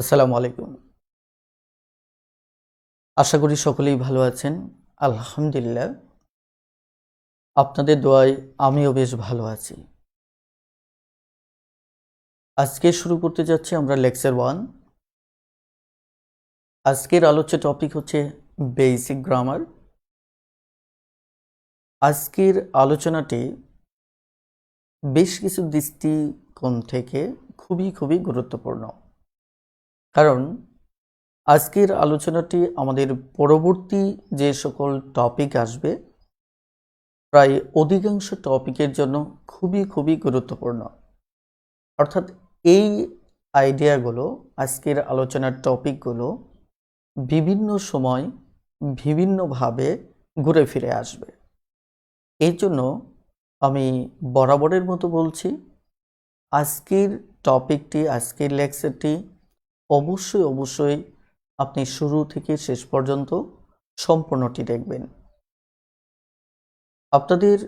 আসসালামু আলাইকুম। আশা করি সকলেই ভালো আছেন। আলহামদুলিল্লাহ। আপনাদের দোয়ায় আমিও বেশ ভালো আছি। আজকে শুরু করতে যাচ্ছি আমরা লেকচার 1। আজকের আলোচ্য টপিক হচ্ছে বেসিক গ্রামার। আজকের আলোচনাটি বেশ কিছু দৃষ্টিকোণ থেকে খুবই গুরুত্বপূর্ণ। কারণ আজকের আলোচনাটি আমাদের পরবর্তী যে সকল টপিক আসবে প্রায় অধিকাংশ টপিকের জন্য খুবই গুরুত্বপূর্ণ। অর্থাৎ এই আইডিয়াগুলো, আজকের আলোচনার টপিকগুলো বিভিন্ন সময় বিভিন্নভাবে ঘুরে ফিরে আসবে। এই জন্য আমি বরাবরের মতো বলছি, আজকের টপিকটি, আজকের লেকচারটি অবশ্যই আপনি শুরু থেকে শেষ পর্যন্ত সম্পূর্ণটি দেখবেন। আপনাদের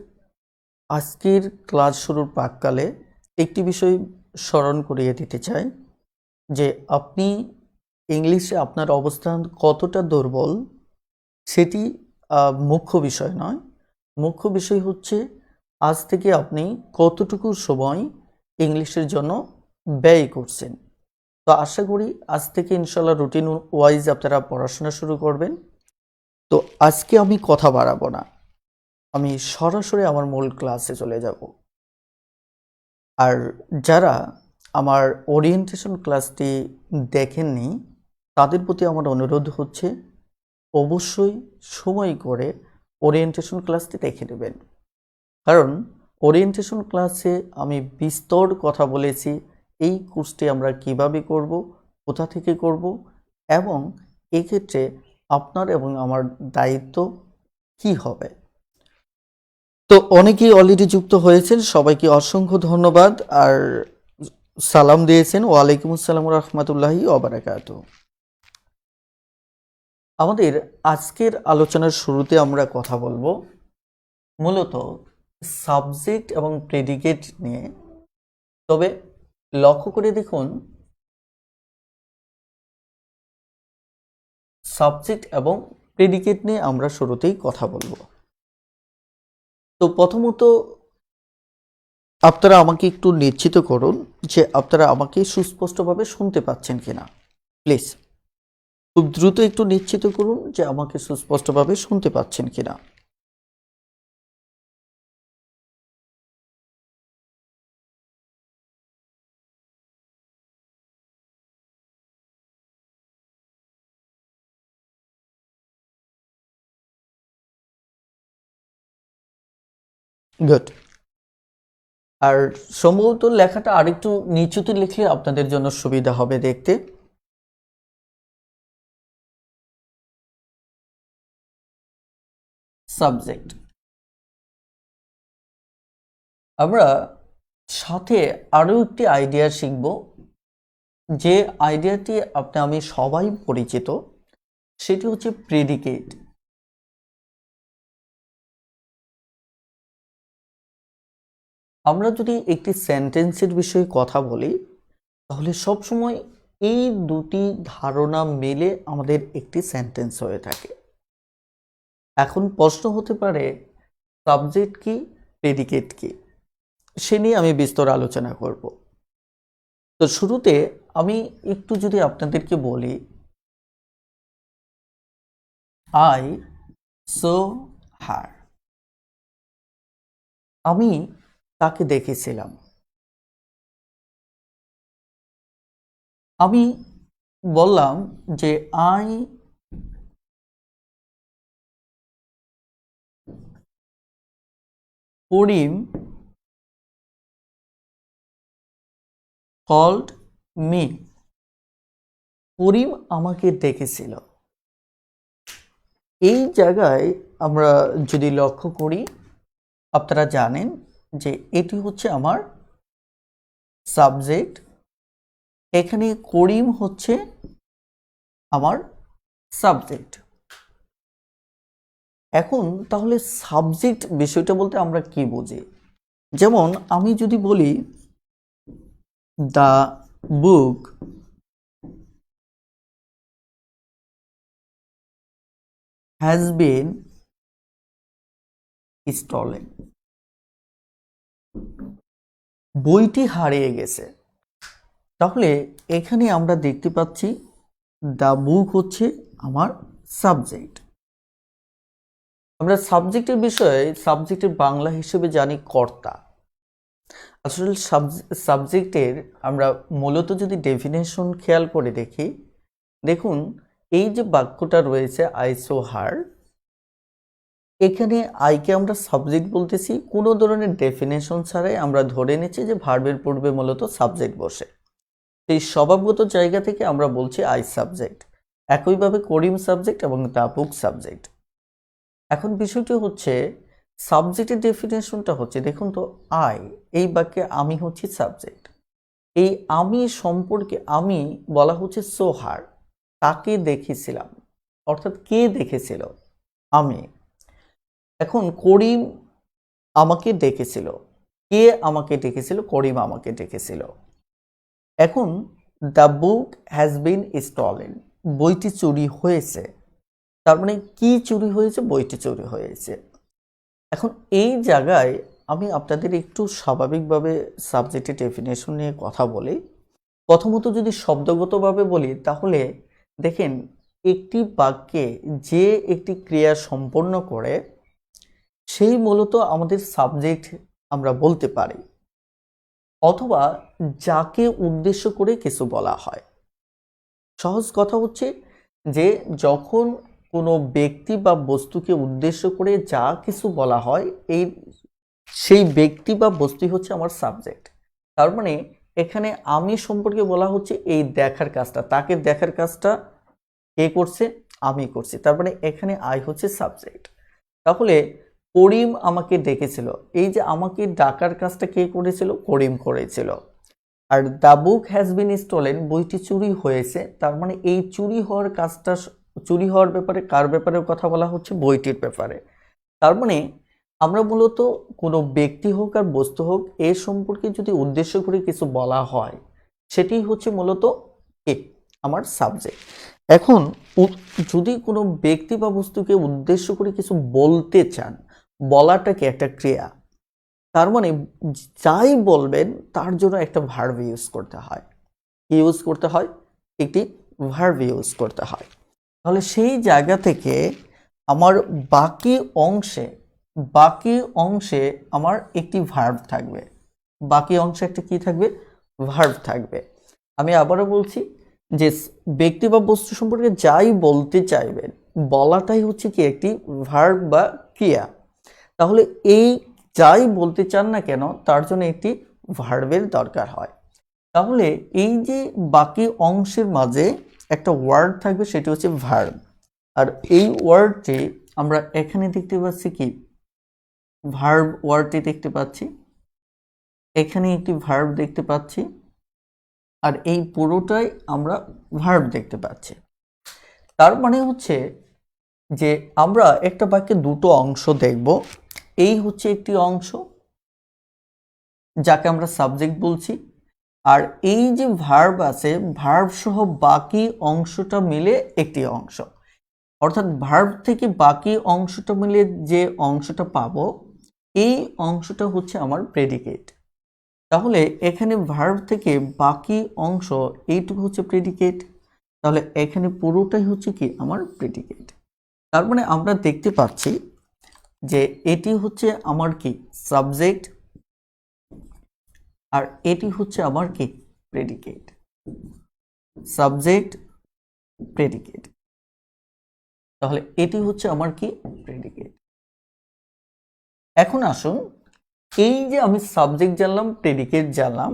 আজকের ক্লাস শুরুর প্রাক্কালে একটি বিষয় স্মরণ করিয়ে দিতে চাই যে আপনি ইংলিশে আপনার অবস্থান কতটা দুর্বল সেটি মুখ্য বিষয় নয়। মুখ্য বিষয় হচ্ছে আজ থেকে আপনি কতটুকু সময় ইংলিশের জন্য ব্যয় করছেন। তো আশা করি আজ থেকে ইনশাল্লাহ রুটিন ওয়াইজ আপনারা পড়াশোনা শুরু করবেন। তো আজকে আমি কথা বাড়াবো না, আমি সরাসরি আমার মূল ক্লাসে চলে যাব। আর যারা আমার ওরিয়েন্টেশন ক্লাসটি দেখেননি তাদের প্রতি আমার অনুরোধ হচ্ছে অবশ্যই সময় করে ওরিয়েন্টেশন ক্লাসটি দেখে নেবেন। কারণ ওরিয়েন্টেশন ক্লাসে আমি বিস্তর কথা বলেছি এই কোর্সটি আমরা কিভাবে করব, কোথা থেকে করব, এবং এক্ষেত্রে আপনার এবং আমার দায়িত্ব কি হবে। তো অনেকেই অলরেডি যুক্ত হয়েছেন, সবাইকে অসংখ্য ধন্যবাদ। আর সালাম দিয়েছেন, ওয়ালাইকুম আসসালাম রহমতুল্লাহি ওয়া বারাকাতুহু। আমাদের আজকের আলোচনার শুরুতে আমরা কথা বলবো মূলত সাবজেক্ট এবং প্রেডিকেট নিয়ে। তবে লক্ষ্য করে দেখুন, সাবজেক্ট এবং প্রেডিকেট নিয়ে আমরা শুরুতেই কথা বলবো। তো প্রথমত আপনারা আমাকে একটু নিশ্চিত করুন যে আপনারা আমাকে সুস্পষ্টভাবে শুনতে পাচ্ছেন কিনা। প্লিজ খুব দ্রুত একটু নিশ্চিত করুন যে আমাকে সুস্পষ্টভাবে শুনতে পাচ্ছেন কিনা। গুড। আর সম্ভবত লেখাটা আরেকটু নিচুতে লিখলে আপনাদের জন্য সুবিধা হবে দেখতে। সাবজেক্ট। আমরা সাথে আরও একটি আইডিয়া শিখব, যে আইডিয়াটি আমি সবাই পরিচিত, সেটি হচ্ছে প্রেডিকেট। আমরা যদি একটি সেন্টেন্সের বিষয়ে কথা বলি তাহলে সবসময় এই দুটি ধারণা মেলে আমাদের একটি সেন্টেন্স হয়ে থাকে। এখন প্রশ্ন হতে পারে সাবজেক্ট কি, প্রেডিকেট কি, সে নিয়ে আমি বিস্তর আলোচনা করব। তো শুরুতে আমি একটু যদি আপনাদেরকে বলি, আই সো হার, আমি তাকে দেখেছিলাম। আমি বললাম যে আই করিম কল্ড মি, করিম আমাকে ডেকেছিল। এই জায়গায় আমরা যদি লক্ষ্য করি, আপনারা জানেন যে এটি হচ্ছে আমার সাবজেক্ট, এখানে করিম হচ্ছে আমার সাবজেক্ট। এখন তাহলে সাবজেক্ট বিষয়টা বলতে আমরা কি বুঝি? যেমন আমি যদি বলি the book has been stolen, বইটি হারিয়ে গেছে। তাহলে এখানে আমরা দেখতে পাচ্ছি দ্য বুক হচ্ছে আমার সাবজেক্ট। আমরা সাবজেক্টের বিষয়ে সাবজেক্টের বাংলা হিসেবে জানি কর্তা। আসলে সাবজেক্টের আমরা মূলত যদি ডেফিনেশন খেয়াল করে দেখি, দেখুন এই যে বাক্যটা রয়েছে আই সো হার, এখানে আইকে আমরা সাবজেক্ট বলতেছি, কোনো ধরনের ডেফিনেশন ছাড়াই আমরা ধরে নিচ্ছি যে ভার্বের পূর্বে মূলত সাবজেক্ট বসে। এই স্বভাবগত জায়গা থেকে আমরা বলছি আই সাবজেক্ট। একইভাবে করিম সাবজেক্ট এবং দ্য বুক সাবজেক্ট। এখন বিষয়টি হচ্ছে সাবজেক্টের ডেফিনেশনটা হচ্ছে, দেখুন তো আই, এই বাক্যে আমি হচ্ছি সাবজেক্ট। এই আমি সম্পর্কে আমি বলা হচ্ছে সোহার, তাকে দেখেছিলাম, অর্থাৎ কে দেখেছিল? আমি। এখন করিম আমাকে ডেকেছিল, কে আমাকে ডেকেছিল? করিম আমাকে ডেকেছিল। এখন the book has been stolen, বইটি চুরি হয়েছে। তার মানে কি চুরি হয়েছে? বইটি চুরি হয়েছে। এখন এই জায়গায় আমি আপনাদের একটু স্বাভাবিকভাবে সাবজেক্টের ডেফিনেশন নিয়ে কথা বলি। প্রথমত যদি শব্দগতভাবে বলি, তাহলে দেখেন একটি বাক্যে যে একটি ক্রিয়া সম্পন্ন করে সেই মূলত আমাদের সাবজেক্ট আমরা বলতে পারি, অথবা যাকে উদ্দেশ্য করে কিছু বলা হয়। সহজ কথা হচ্ছে যে যখন কোনো ব্যক্তি বা বস্তুকে উদ্দেশ্য করে যা কিছু বলা হয়, সেই ব্যক্তি বা বস্তুই হচ্ছে আমার সাবজেক্ট। তার মানে এখানে আমি সম্পর্কে বলা হচ্ছে এই দেখার কাজটা, তাকে দেখার কাজটা কে করছে? আমি করছি। তার মানে এখানে আই হচ্ছে সাবজেক্ট। তাহলে করিম আমাকে ডেকেছিল, এই যে আমাকে ডাকার কাজটা কে করেছিল? করিম করেছিল। Are the book has been stolen, বইটি চুরি হয়েছে। তার মানে এই চুরি হওয়ার কাজটা, চুরি হওয়ার ব্যাপারে কার ব্যাপারে কথা বলা হচ্ছে? বইটির ব্যাপারে। তার মানে আমরা মূলত কোনো ব্যক্তি হোক আর বস্তু হোক, এর সম্পর্কে যদি উদ্দেশ্য করে কিছু বলা হয়, সেটি হচ্ছে মূলত কে? আমার সাবজেক্ট। এখন যদি কোনো ব্যক্তি বা বস্তুকে উদ্দেশ্য করে কিছু বলতে চান, বলাটা কি একটা ক্রিয়া। তার মানে যাই বলবেন তার জন্য একটা ভার্ব ইউজ করতে হয়। কি ইউজ করতে হয়? একটি ভার্ব ইউজ করতে হয়। তাহলে সেই জায়গা থেকে আমার বাকি অংশে আমার একটি ভার্ব থাকবে। বাকি অংশে একটা কি থাকবে? ভার্ব থাকবে। আমি আবারও বলছি যে ব্যক্তি বা বস্তু সম্পর্কে যাই বলতে চাইবেন, বলাটাই হচ্ছে কি একটি ভার্ব বা ক্রিয়া। তাহলে এই যাই বলতে চান না কেন, তার জন্য একটি ভার্বের দরকার হয়। তাহলে এই যে বাকি অংশের মাঝে একটা ওয়ার্ড থাকবে, সেটি হচ্ছে ভার্ব। আর এই ওয়ার্ডটি আমরা এখানে দেখতে পাচ্ছি কি? ভার্ব ওয়ার্ডটি দেখতে পাচ্ছি, এখানে একটি ভার্ব দেখতে পাচ্ছি, আর এই পুরোটাই আমরা ভার্ব দেখতে পাচ্ছি। তার মানে হচ্ছে যে আমরা একটা বাক্যে দুটো অংশ দেখব। এই হচ্ছে একটি অংশ যাকে আমরা সাবজেক্ট বলছি, আর এই যে ভার্ব আছে, ভার্ব সহ বাকি অংশটা মিলে একটি অংশ। অর্থাৎ ভার্ব থেকে বাকি অংশটা মিলে যে অংশটা পাবো, এই অংশটা হচ্ছে আমার প্রেডিকেট। তাহলে এখানে ভার্ব থেকে বাকি অংশ এইটুকু হচ্ছে প্রেডিকেট। তাহলে এখানে পুরোটাই হচ্ছে কি? আমার প্রেডিকেট। তার মানে আমরা দেখতে পাচ্ছি যে এটি হচ্ছে আমার কি? সাবজেক্ট, আর এটি হচ্ছে আমার কি? প্রেডিকেট। Subject, predicate. তাহলে এটি হচ্ছে আমার কি? প্রেডিকেট। এখন আসুন, এই যে আমি সাবজেক্ট জানলাম, প্রেডিকেট জানলাম,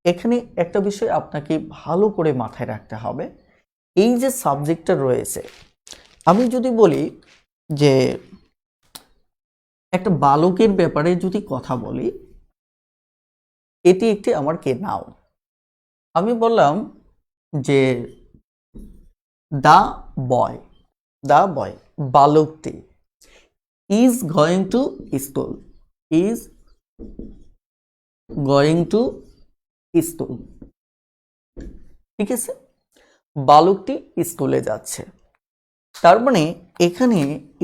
এখানে একটা বিষয় আপনাকে ভালো করে মাথায় রাখতে হবে। এই যে সাবজেক্টটা রয়েছে, আমি যদি বলি যে একটা বালকের ব্যাপারে যদি কথা বলি, এটি একটি আমার কে? নাউন। আমি বললাম যে দ্য বয়, বালকটি is going to school, is going to school. ঠিক আছে, বালকটি স্কুলে যাচ্ছে। তার মানে এখানে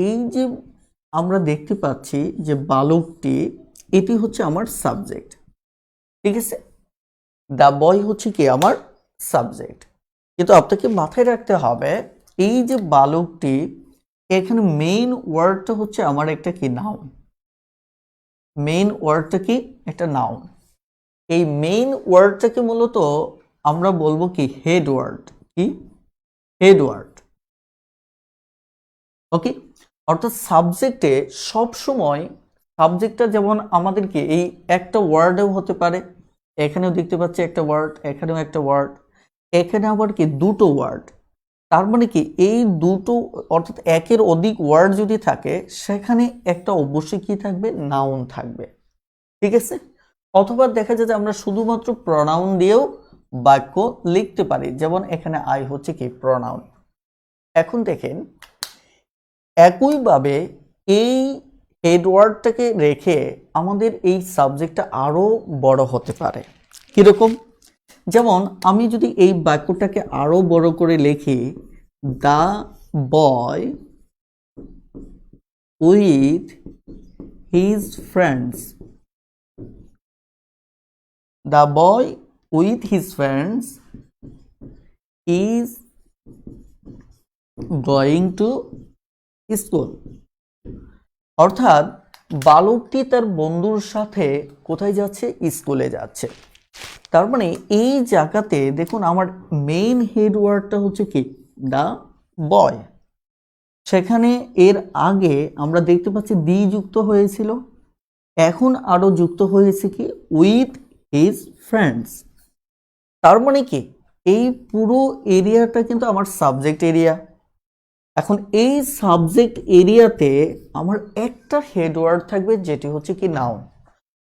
এই যে আমরা দেখতে পাচ্ছি যে বালকটি, এটি হচ্ছে আমার সাবজেক্ট, ঠিক আছে। দ্য বয় হচ্ছে কি আমার সাবজেক্ট। কিন্তু আপনাকে মাথায় রাখতে হবে এই যে বালকটি, এখানে মেইন ওয়ার্ডটা হচ্ছে আমার একটা কি নাউন। মেইন ওয়ার্ডটা কি একটা নাউন। এই মেইন ওয়ার্ডটাকে মূলত আমরা বলবো কি হেড ওয়ার্ড। কি হেড ওয়ার্ড, ওকে। অর্থাৎ সাবজেক্টে সব সময় সাবজেক্টটা যেমন আমাদেরকে এই একটা ওয়ার্ডেও হতে পারে, এখানেও দেখতে পাচ্ছি একটা ওয়ার্ড, এখানেও একটা ওয়ার্ড, এখানে আবার কি দুটো ওয়ার্ড। তার মানে কি এই দুটো অর্থাৎ একের অধিক ওয়ার্ড যদি থাকে সেখানে একটা অবশ্যই কি থাকবে, নাউন থাকবে, ঠিক আছে। অথবা দেখা যায় যে আমরা শুধুমাত্র প্রনাউন দিয়েও বাক্য লিখতে পারি, যেমন এখানে আই হচ্ছে কি প্রনাউন। এখন দেখেন একইভাবে এই হেডওয়ার্ডটাকে রেখে আমাদের এই সাবজেক্টটা আরো বড় হতে পারে। কিরকম? যেমন আমি যদি এই বাক্যটাকে আরো বড় করে লিখি, the boy with his friends, the boy with his friends is going to school. অর্থাৎ বালকটি তার বন্ধুর সাথে কোথায় যাচ্ছে, স্কুলে যাচ্ছে। তার মানে এই জায়গাতে দেখুন আমার মেইন হেড ওয়ার্ডটা হচ্ছে কি দ্য বয়। সেখানে এর আগে আমরা দেখতে পাচ্ছি দি যুক্ত হয়েছিল, এখন আরো যুক্ত হয়েছে কি উইথ হিজ ফ্রেন্ডস। তার মানে কি এই পুরো এরিয়াটা কিন্তু আমার সাবজেক্ট এরিয়া। এখন এই সাবজেক্ট এরিয়াতে আমার একটা হেডওয়ার্ড থাকবে যেটি হচ্ছে কি নাউন,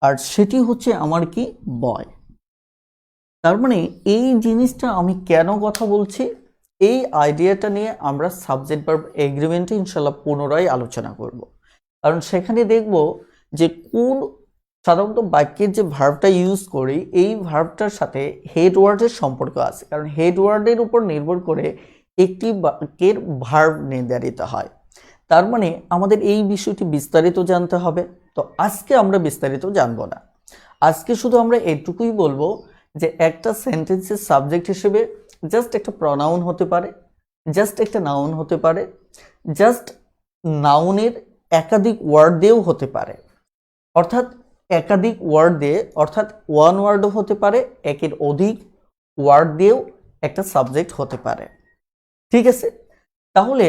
আর সেটি হচ্ছে আমার কি বয়। তার মানে এই জিনিসটা আমি কেন কথা বলছি, এই আইডিয়াটা নিয়ে আমরা সাবজেক্ট ভার্ব এগ্রিমেন্টে ইনশাল্লাহ পুনরায় আলোচনা করব। কারণ সেখানে দেখব যে কোন সাধারণত বাক্যের যে ভার্বটা ইউজ করি এই ভার্বটার সাথে হেডওয়ার্ডের সম্পর্ক আছে, কারণ হেডওয়ার্ডের উপর নির্ভর করে একটি বাক্যের ভার্ব নির্ধারিত হয়। তার মানে আমাদের এই বিষয়টি বিস্তারিত জানতে হবে। তো আজকে আমরা বিস্তারিত জানবো না, আজকে শুধু আমরা এটুকুই বলবো যে একটা সেন্টেন্সের সাবজেক্ট হিসেবে জাস্ট একটা প্রনাউন হতে পারে, জাস্ট একটা নাউন হতে পারে, জাস্ট নাউনের একাধিক ওয়ার্ড দিয়েও হতে পারে। অর্থাৎ একাধিক ওয়ার্ড দিয়ে অর্থাৎ ওয়ান ওয়ার্ডও হতে পারে, একের অধিক ওয়ার্ড দিয়েও একটা সাবজেক্ট হতে পারে, ঠিক আছে। তাহলে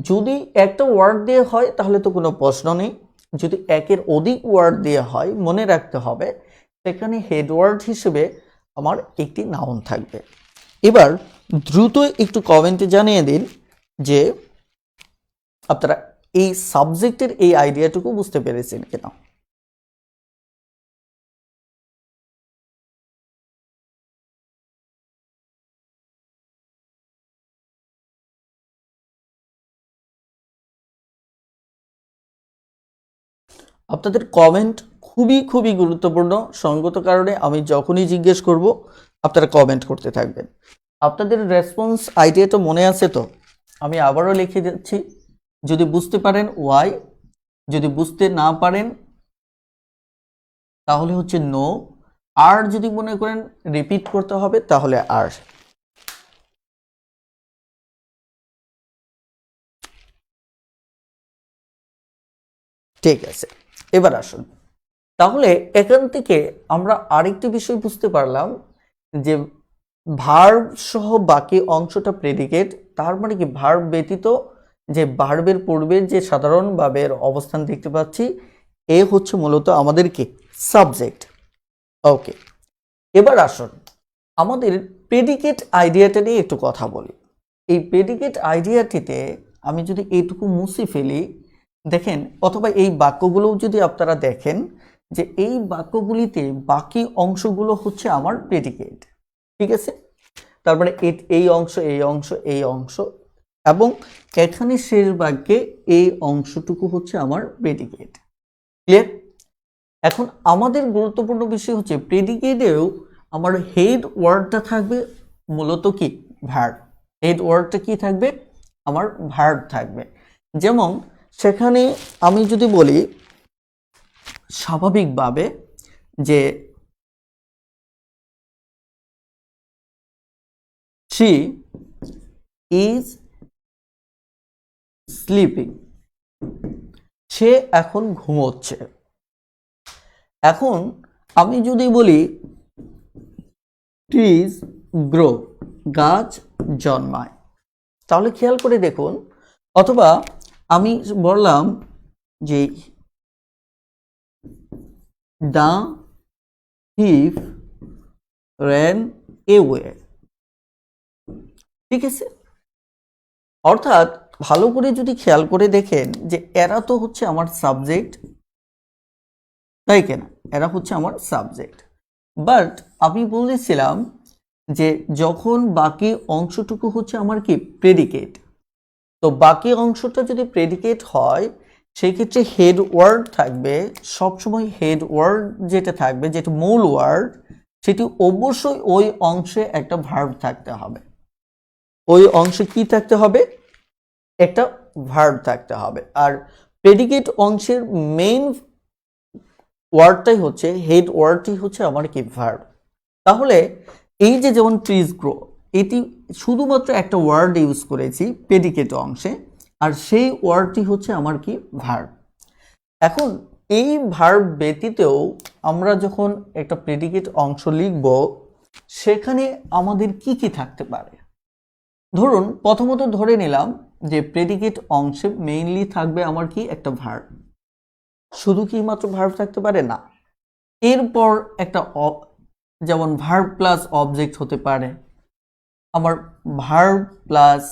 যদি একটা ওয়ার্ড দিয়ে হয় তাহলে তো কোনো প্রশ্ন নেই, যদি একের অধিক ওয়ার্ড দিয়ে হয় মনে রাখতে হবে সেখানে হেডওয়ার্ড হিসেবে আমার একটি নাউন থাকবে। এবার দ্রুত একটু কমেন্টে জানিয়ে দিন যে আপনারা এই সাবজেক্টের এই আইডিয়াটুকু বুঝতে পেরেছেন কিনা। আপনাদের কমেন্ট খুবই খুবই গুরুত্বপূর্ণ, সঙ্গত কারণে আমি যখনই জিজ্ঞেস করব আপনারা কমেন্ট করতে থাকবেন। আপনাদের রেসপন্স আইডিয়াটা মনে আছে তো? আমি আবারও লিখে দিচ্ছি, যদি বুঝতে পারেন ওয়াই, যদি বুঝতে না পারেন তাহলে হচ্ছে নো, আর যদি মনে করেন রিপিট করতে হবে তাহলে আর। ঠিক আছে, এবার আসুন। তাহলে এখান থেকে আমরা আরেকটি বিষয় বুঝতে পারলাম যে ভার্ব সহ বাকি অংশটা প্রেডিকেট। তার মানে কি ভার্ব ব্যতীত যে ভার্বের পূর্বের যে সাধারণ ভাবের অবস্থান দেখতে পাচ্ছি এ হচ্ছে মূলত আমাদের কি সাবজেক্ট। ওকে, এবার আসুন আমাদের প্রেডিকেট আইডিয়াটা নিয়ে একটু কথা বলি। এই প্রেডিকেট আইডিয়াটিতে আমি যদি এইটুকু মুছে ফেলি, দেখেন, অথবা এই বাক্যগুলোও যদি আপনারা দেখেন যে এই বাক্যগুলিতে বাকি অংশগুলো হচ্ছে আমার প্রেডিকেট, ঠিক আছে। তারপরে এই অংশ, এই অংশ, এই অংশ, এবং এখানে শেষ বাক্যে এই অংশটুকু হচ্ছে আমার প্রেডিকেট। ক্লিয়ার? এখন আমাদের গুরুত্বপূর্ণ বিষয় হচ্ছে প্রেডিকেটেও আমার হেড ওয়ার্ডটা থাকবে মূলত কি ভার্ব। হেড ওয়ার্ডটা কি থাকবে? আমার ভার্ব থাকবে। যেমন সেখানে আমি যদি বলি স্বাভাবিকভাবে যে she is sleeping, সে এখন ঘুমোচ্ছে। এখন আমি যদি বলি ট্রিজ গ্রো, গাছ জন্মায়, তাহলে খেয়াল করে দেখুন। অথবা আমি বললাম যে দ্য thief ran away, ঠিক আছে? অর্থাৎ ভালো করে যদি খেয়াল করে দেখেন যে এরা তো হচ্ছে আমার সাবজেক্ট, তাই কেনা, এরা হচ্ছে আমার সাবজেক্ট। বাট আমি বলেছিলাম যে যখন বাকি অংশটুকু হচ্ছে আমার কি প্রেডিকেট, তো বাকি অংশটা যদি প্রেডিকেট হয় সেই ক্ষেত্রে হেড ওয়ার্ড থাকবে সবসময়। হেড ওয়ার্ড যেটা থাকবে, যেটা মূল ওয়ার্ড, সেটি অবশ্যই ওই অংশে একটা ভার্ব থাকতে হবে। ওই অংশে কি থাকতে হবে? একটা ভার্ব থাকতে হবে। আর প্রেডিকেট অংশের মেইন ওয়ার্ডটাই হচ্ছে, হেড ওয়ার্ডটি হচ্ছে আমার কি ভার্ব। তাহলে এই যে যেমন ট্রিজ গ্রো, এটি শুধুমাত্র একটা ওয়ার্ড ইউজ করেছি প্রেডিকেট অংশে, আর সেই ওয়ার্ডটি হচ্ছে আমার কি ভার্ব। এখন এই ভার্ব ব্যতীতও আমরা যখন একটা প্রেডিকেট অংশ লিখব, সেখানে আমাদের কি কি থাকতে পারে? ধরুন প্রথমত ধরে নিলাম যে প্রেডিকেট অংশে মেইনলি থাকবে আমার কি একটা ভার্ব। শুধু কি মাত্র ভার্ব থাকতে পারে? না, এরপর একটা যেমন ভার্ব প্লাস অবজেক্ট হতে পারে, আমার ভার্ব প্লাস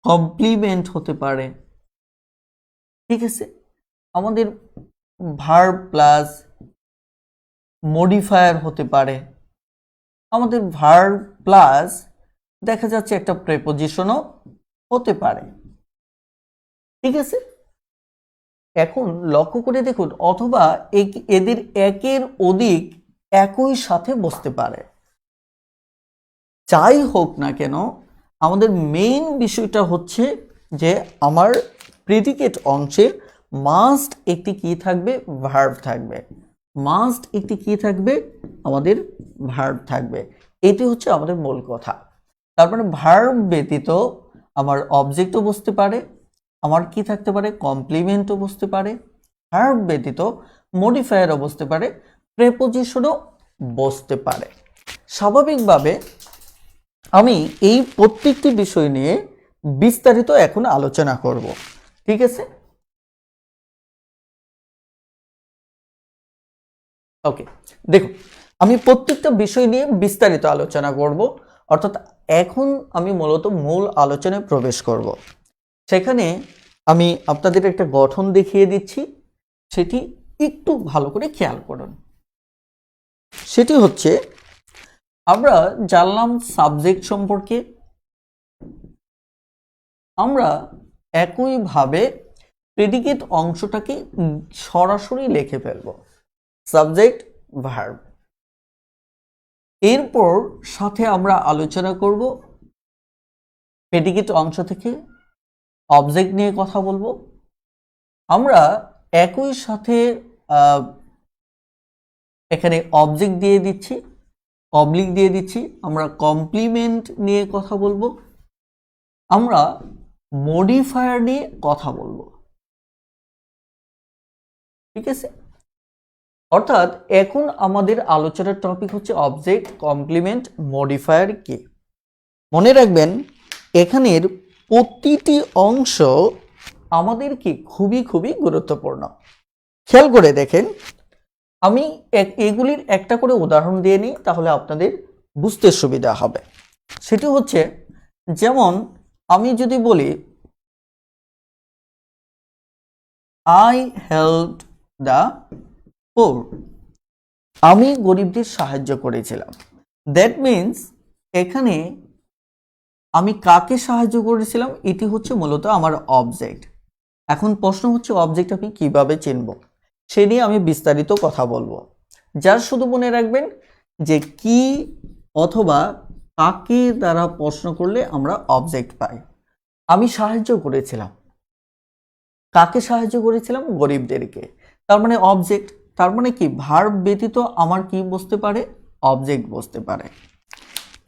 কমপ্লিমেন্ট হতে পারে, ঠিক আছে? আমাদের ভার্ব প্লাস মডিফায়ার হতে পারে, আমাদের ভার্ব প্লাস দেখা যাচ্ছে একটা প্রেপোজিশনও হতে পারে, ঠিক আছে? এখন লক্ষ্য করে দেখুন, অথবা এদের একের অধিক একই সাথে বসতে পারে। যাই হোক না কেন, আমাদের মেইন বিষয়টা হচ্ছে যে আমার প্রেডিকেট অংশে মাস্ট একটি কি থাকবে? ভার্ব থাকবে। মাস্ট একটি কি থাকবে? আমাদের ভার্ব থাকবে। এটি হচ্ছে আমাদের মূল কথা। তারপরে ভার্ব ব্যতীত আমার অবজেক্টও বসতে পারে, আমার কি থাকতে পারে? কমপ্লিমেন্টও বসতে পারে, ভার্ব ব্যতীত মডিফায়ারও বসতে পারে, প্রেপোজিশনও বসতে পারে। স্বাভাবিকভাবে আমি এই প্রত্যেকটি বিষয় নিয়ে বিস্তারিত এখন আলোচনা করব, ঠিক আছে? ওকে, দেখুন আমি প্রত্যেকটা বিষয় নিয়ে বিস্তারিত আলোচনা করব। অর্থাৎ এখন আমি মূলত মূল আলোচনায় প্রবেশ করব। সেখানে আমি আপনাদের একটা গঠন দেখিয়ে দিচ্ছি, সেটি একটু ভালো করে খেয়াল করুন। সেটি হচ্ছে, আমরা জানলাম সাবজেক্ট সম্পর্কে, আমরা একইভাবে প্রেডিকেট অংশটাকে সরাসরি লিখে ফেলব, সাবজেক্ট ভার্ব। এরপর সাথে আমরা আলোচনা করব প্রেডিকেট অংশ থেকে অবজেক্ট নিয়ে কথা বলবো। আমরা একই সাথে এখানে অবজেক্ট দিয়ে দিচ্ছি, অবলিক দিয়ে দিচ্ছি, আমরা কমপ্লিমেন্ট নিয়ে কথা বলবো, আমরা মডিফায়ার নিয়ে কথা বলবো, ঠিক আছে? অর্থাৎ এখন আমাদের আলোচনার টপিক হচ্ছে অবজেক্ট, কমপ্লিমেন্ট, মডিফায়ার কি। মনে রাখবেন এখানের প্রতিটি অংশ আমাদের কি খুবই খুবই গুরুত্বপূর্ণ। খেয়াল করে দেখেন, আমি এগুলির একটা করে উদাহরণ দিয়ে নিই, তাহলে আপনাদের বুঝতে সুবিধা হবে। সেটি হচ্ছে, যেমন আমি যদি বলি আই হেল্পড দ্য পোর, আমি গরিবদের সাহায্য করেছিলাম। দ্যাট মিনস এখানে আমি কাকে সাহায্য করেছিলাম? এটি হচ্ছে মূলত আমার অবজেক্ট। এখন প্রশ্ন হচ্ছে অবজেক্ট আমি কিভাবে চিনব, সে নিয়ে আমি বিস্তারিত কথা বলবো। যার শুধু মনে রাখবেন যে কি অথবা কাকে দ্বারা প্রশ্ন করলে আমরা অবজেক্ট পাই। আমি সাহায্য করেছিলাম। কাকে সাহায্য করেছিলাম? গরিবদেরকে। তার মানে অবজেক্ট। তার মানে কি ভার্ব ব্যতীত আমার কি বসতে পারে? অবজেক্ট বসতে পারে।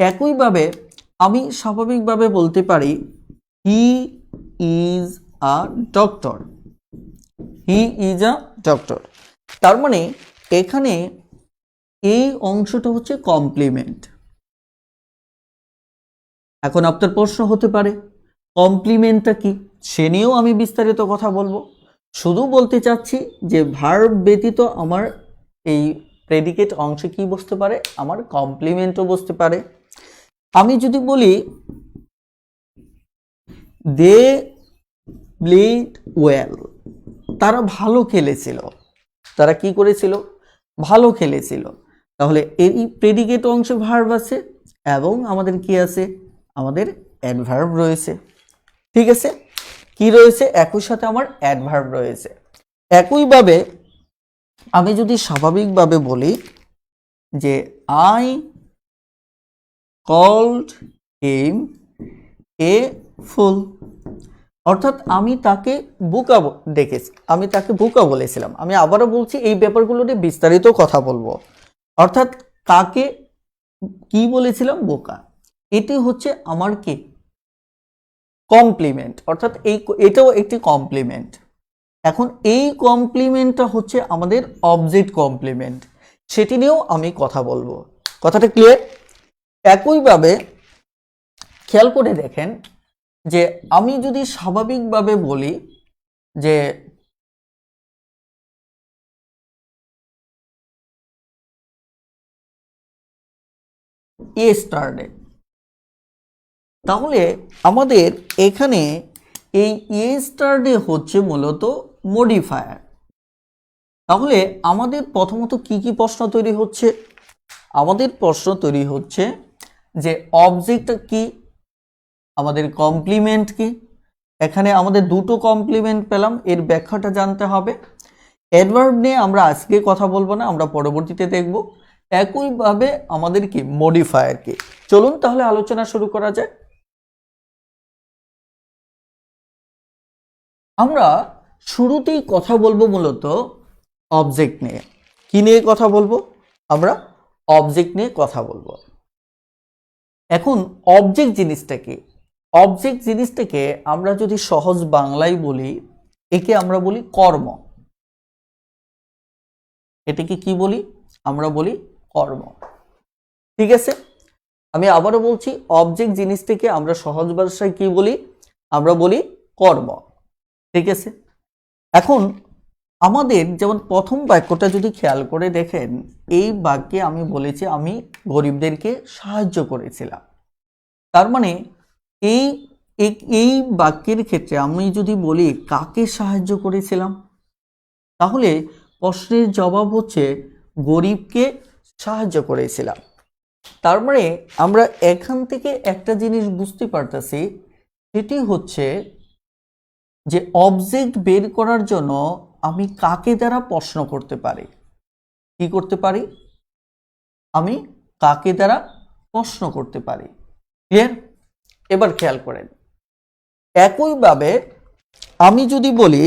একইভাবে আমি স্বাভাবিকভাবে বলতে পারি he is a doctor. He is a doctor. তার মানে এখানে এই অংশটা হচ্ছে কমপ্লিমেন্ট। এখন আপনার প্রশ্ন হতে পারে কমপ্লিমেন্টটা কি, সে নিয়েও আমি বিস্তারিত কথা বলবো। শুধু বলতে চাচ্ছি যে ভার্ব ব্যতীত আমার এই প্রেডিকেট অংশে কি বসতে পারে? আমার কমপ্লিমেন্টও বসতে পারে। আমি যদি বলি দে প্লেড ওয়েল, তারা ভালো খেলেছিল। তারা কি করেছিল? ভালো খেলেছিল। তাহলে এই প্রেডিকেট অংশে ভার্ব আছে এবং আমাদের কি আছে? আমাদের অ্যাডভার্ব রয়েছে। ঠিক আছে, কি রয়েছে? একই সাথে আমার অ্যাডভার্ব রয়েছে। একইভাবে আমি যদি স্বাভাবিকভাবে বলি যে আই কল্ড হিম এ ফুল, অর্থাৎ আমি তাকে বোকা ডেকেছি, আমি তাকে বোকা বলেছিলাম। আমি আবারও বলছি এই ব্যাপারগুলো নিয়ে বিস্তারিত কথা বলবো। অর্থাৎ তাকে কি বলেছিলাম? বোকা। এটি হচ্ছে আমার কি? কমপ্লিমেন্ট। অর্থাৎ এটাও একটি কমপ্লিমেন্ট। এখন এই কমপ্লিমেন্টটা হচ্ছে আমাদের অবজেক্ট কমপ্লিমেন্ট, সেটি নিয়েও আমি কথা বলবো। কথাটা ক্লিয়ার? একইভাবে খেয়াল করে দেখেন যে আমি যদি স্বাভাবিকভাবে বলি যে ইয়েস্টারডে, তাহলে আমাদের এখানে এই ইয়েস্টারডে হচ্ছে মূলত মডিফায়ার। তাহলে আমাদের প্রথমত কি কি প্রশ্ন তৈরি হচ্ছে? আমাদের প্রশ্ন তৈরি হচ্ছে যে অবজেক্ট কি, আমাদের কমপ্লিমেন্ট কি। এখানে আমাদের দুটো কমপ্লিমেন্ট পেলাম, এর ব্যাখ্যাটা জানতে হবে। অ্যাডভার্ব নিয়ে আমরা আজকে কথা বলবো না, আমরা পরবর্তীতে দেখব। একইভাবে আমাদের কি মডিফায়ার কি। চলুন তাহলে আলোচনা শুরু করা যায়। আমরা শুরুতেই কথা বলবো মূলত অবজেক্ট নিয়ে। কি নিয়ে কথা বলবো? আমরা অবজেক্ট নিয়ে কথা বলবো। এখন অবজেক্ট জিনিসটা কি? অবজেক্ট জিনিসটাকে আমরা যদি সহজ বাংলায় বলি, একে আমরা বলি কর্ম। এটাকে কি বলি? আমরা বলি কর্ম। ঠিক আছে, আমি আবারও বলছি অবজেক্ট জিনিসটাকে আমরা সহজ ভাষায় কি বলি? আমরা বলি কর্ম। ঠিক আছে, এখন আমাদের যেমন প্রথম বাক্যটা যদি খেয়াল করে দেখেন, এই বাক্যে আমি বলেছি আমি গরিবদেরকে সাহায্য করেছিলাম। তার মানে এই এই বাক্যের ক্ষেত্রে আমি যদি বলি কাকে সাহায্য করেছিলাম, তাহলে প্রশ্নের জবাব হচ্ছে গরিবকে সাহায্য করেছিলাম। তার মানে আমরা এখান থেকে একটা জিনিস বুঝতে পারতেছি, সেটি হচ্ছে যে অবজেক্ট বের করার জন্য আমি কাকে দ্বারা প্রশ্ন করতে পারি। কি করতে পারি? আমি কাকে দ্বারা প্রশ্ন করতে পারি। ক্লিয়ার? এবার খেয়াল করেন, একইভাবে আমি যদি বলি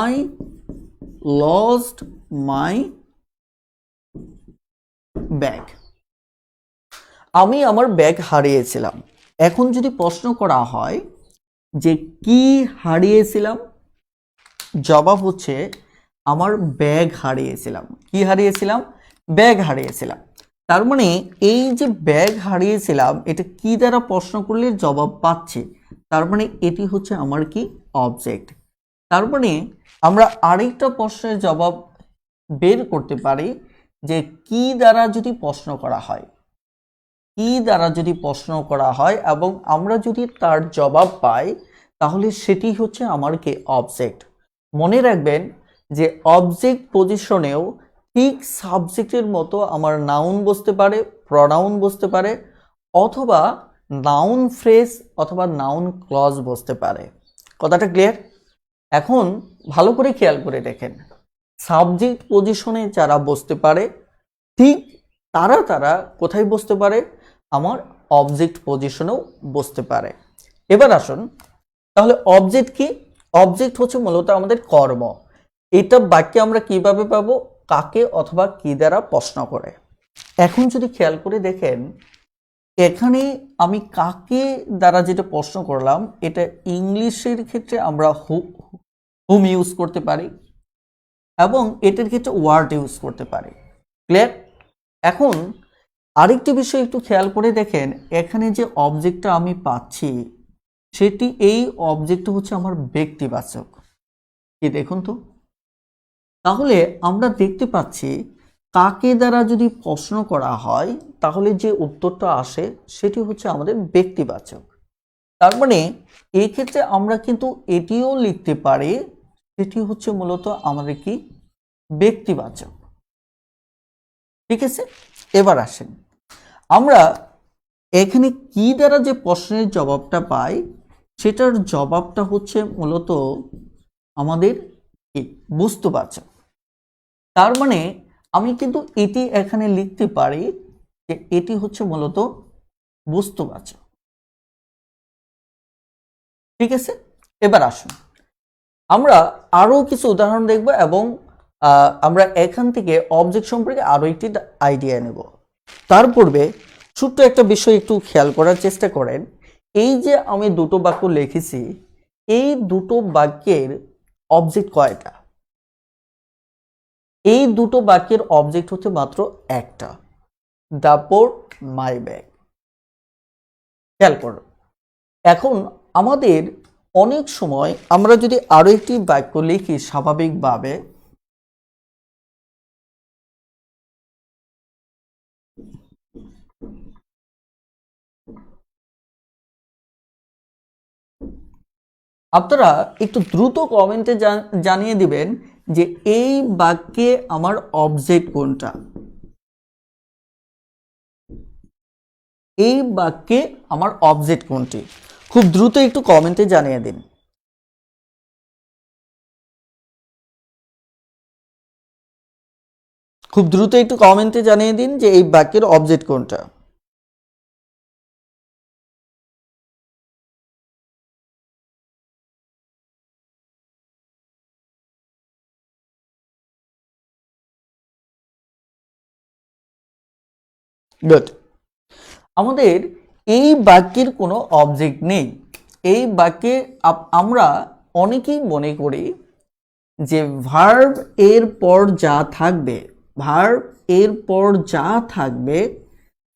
I lost my bag, আমি আমার ব্যাগ হারিয়েছিলাম। এখন যদি প্রশ্ন করা হয় যে কি হারিয়েছিলাম, জবাব হচ্ছে আমার ব্যাগ হারিয়েছিলাম। কি হারিয়েছিলাম? ব্যাগ হারিয়েছিলাম। তার মানে এই যে ব্যাগ হারিয়েছিলাম, এটা কি দ্বারা প্রশ্ন করলে জবাব পাচ্ছি, তার মানে এটি হচ্ছে আমার কি? অবজেক্ট। তার মানে আমরা আরেকটা প্রশ্নের জবাব বের করতে পারি যে কি দ্বারা যদি প্রশ্ন করা হয়, কি দ্বারা যদি প্রশ্ন করা হয় এবং আমরা যদি তার জবাব পাই, তাহলে সেটি হচ্ছে আমার কি? অবজেক্ট। মনে রাখবেন যে অবজেক্ট পজিশনেও ঠিক সাবজেক্টের মতো আমার নাউন বসতে পারে, প্রনাউন বসতে পারে, অথবা নাউন ফ্রেজ অথবা নাউন ক্লজ বসতে পারে। কথাটা ক্লিয়ার? এখন ভালো করে খেয়াল করে দেখেন, সাবজেক্ট পজিশনে যারা বসতে পারে ঠিক তারা কোথায় বসতে পারে? আমার অবজেক্ট পজিশনেও বসতে পারে। এবার আসুন, তাহলে অবজেক্ট কি? অবজেক্ট হচ্ছে মূলত আমাদের কর্ম। এটা বাক্যে আমরা কিভাবে পাবো? কাকে অথবা কি দ্বারা প্রশ্ন করে। এখন যদি খেয়াল করে দেখেন, এখানে আমি কাকে দ্বারা যেটা প্রশ্ন করলাম, এটা ইংলিশের ক্ষেত্রে আমরা হুম ইউজ করতে পারি এবং এটার ক্ষেত্রে ওয়ার্ড ইউজ করতে পারি। ক্লিয়ার? এখন আরেকটি বিষয় একটু খেয়াল করে দেখেন, এখানে যে অবজেক্টটা আমি পাচ্ছি সেটি, এই অবজেক্ট হচ্ছে আমার ব্যক্তিবাচক। কি দেখুন তো, তাহলে আমরা দেখতে পাচ্ছি কাকে দ্বারা যদি প্রশ্ন করা হয় তাহলে যে উত্তরটা আসে সেটি হচ্ছে আমাদের ব্যক্তিবাচক। তার মানে এই ক্ষেত্রে আমরা কিন্তু এটিও লিখতে পারি, সেটি হচ্ছে মূলত আমাদের কি? ব্যক্তিবাচক। ঠিক আছে, এবার আসেন, আমরা এখানে কি দ্বারা যে প্রশ্নের জবাবটা পাই সেটার জবাবটা হচ্ছে মূলত আমাদের কি? বস্তুবাচক। তার মানে আমি কিন্তু এটি এখানে লিখতে পারি যে এটি হচ্ছে মূলত বস্তুবাচক। ঠিক আছে, এবার আসুন আমরা আরো কিছু উদাহরণ দেখব এবং আমরা এখান থেকে অবজেক্ট সম্পর্কে আরো একটি আইডিয়া নেব। তার পূর্বে ছোট্ট একটা বিষয় একটু খেয়াল করার চেষ্টা করেন। এই যে আমি দুটো বাক্য লিখেছি, এই দুটো বাক্যের অবজেক্ট কয়টা? এই দুটো বাক্যের অবজেক্ট হচ্ছে মাত্র একটা, দ্য পোর্ট মাই ব্যাগ। খেয়াল করো, এখন আমাদের অনেক সময় আমরা যদি আরো একটি বাক্য লিখি স্বাভাবিকভাবে, আপনারা একটু দ্রুত কমেন্টে জানিয়ে দিবেন যে এই বাক্যে আমার অবজেক্ট কোনটা। এই বাক্যে আমার অবজেক্ট কোনটি? খুব দ্রুত একটু কমেন্টে জানিয়ে দিন। খুব দ্রুত একটু কমেন্টে জানিয়ে দিন যে এই বাক্যের অবজেক্ট কোনটা। গুড। আমাদের এই বাক্যের কোনো অবজেক্ট নেই। এই বাক্যে আমরা অনেকেই মনে করি যে ভার্ব এর পর যা থাকবে, ভার্ব এর পর যা থাকবে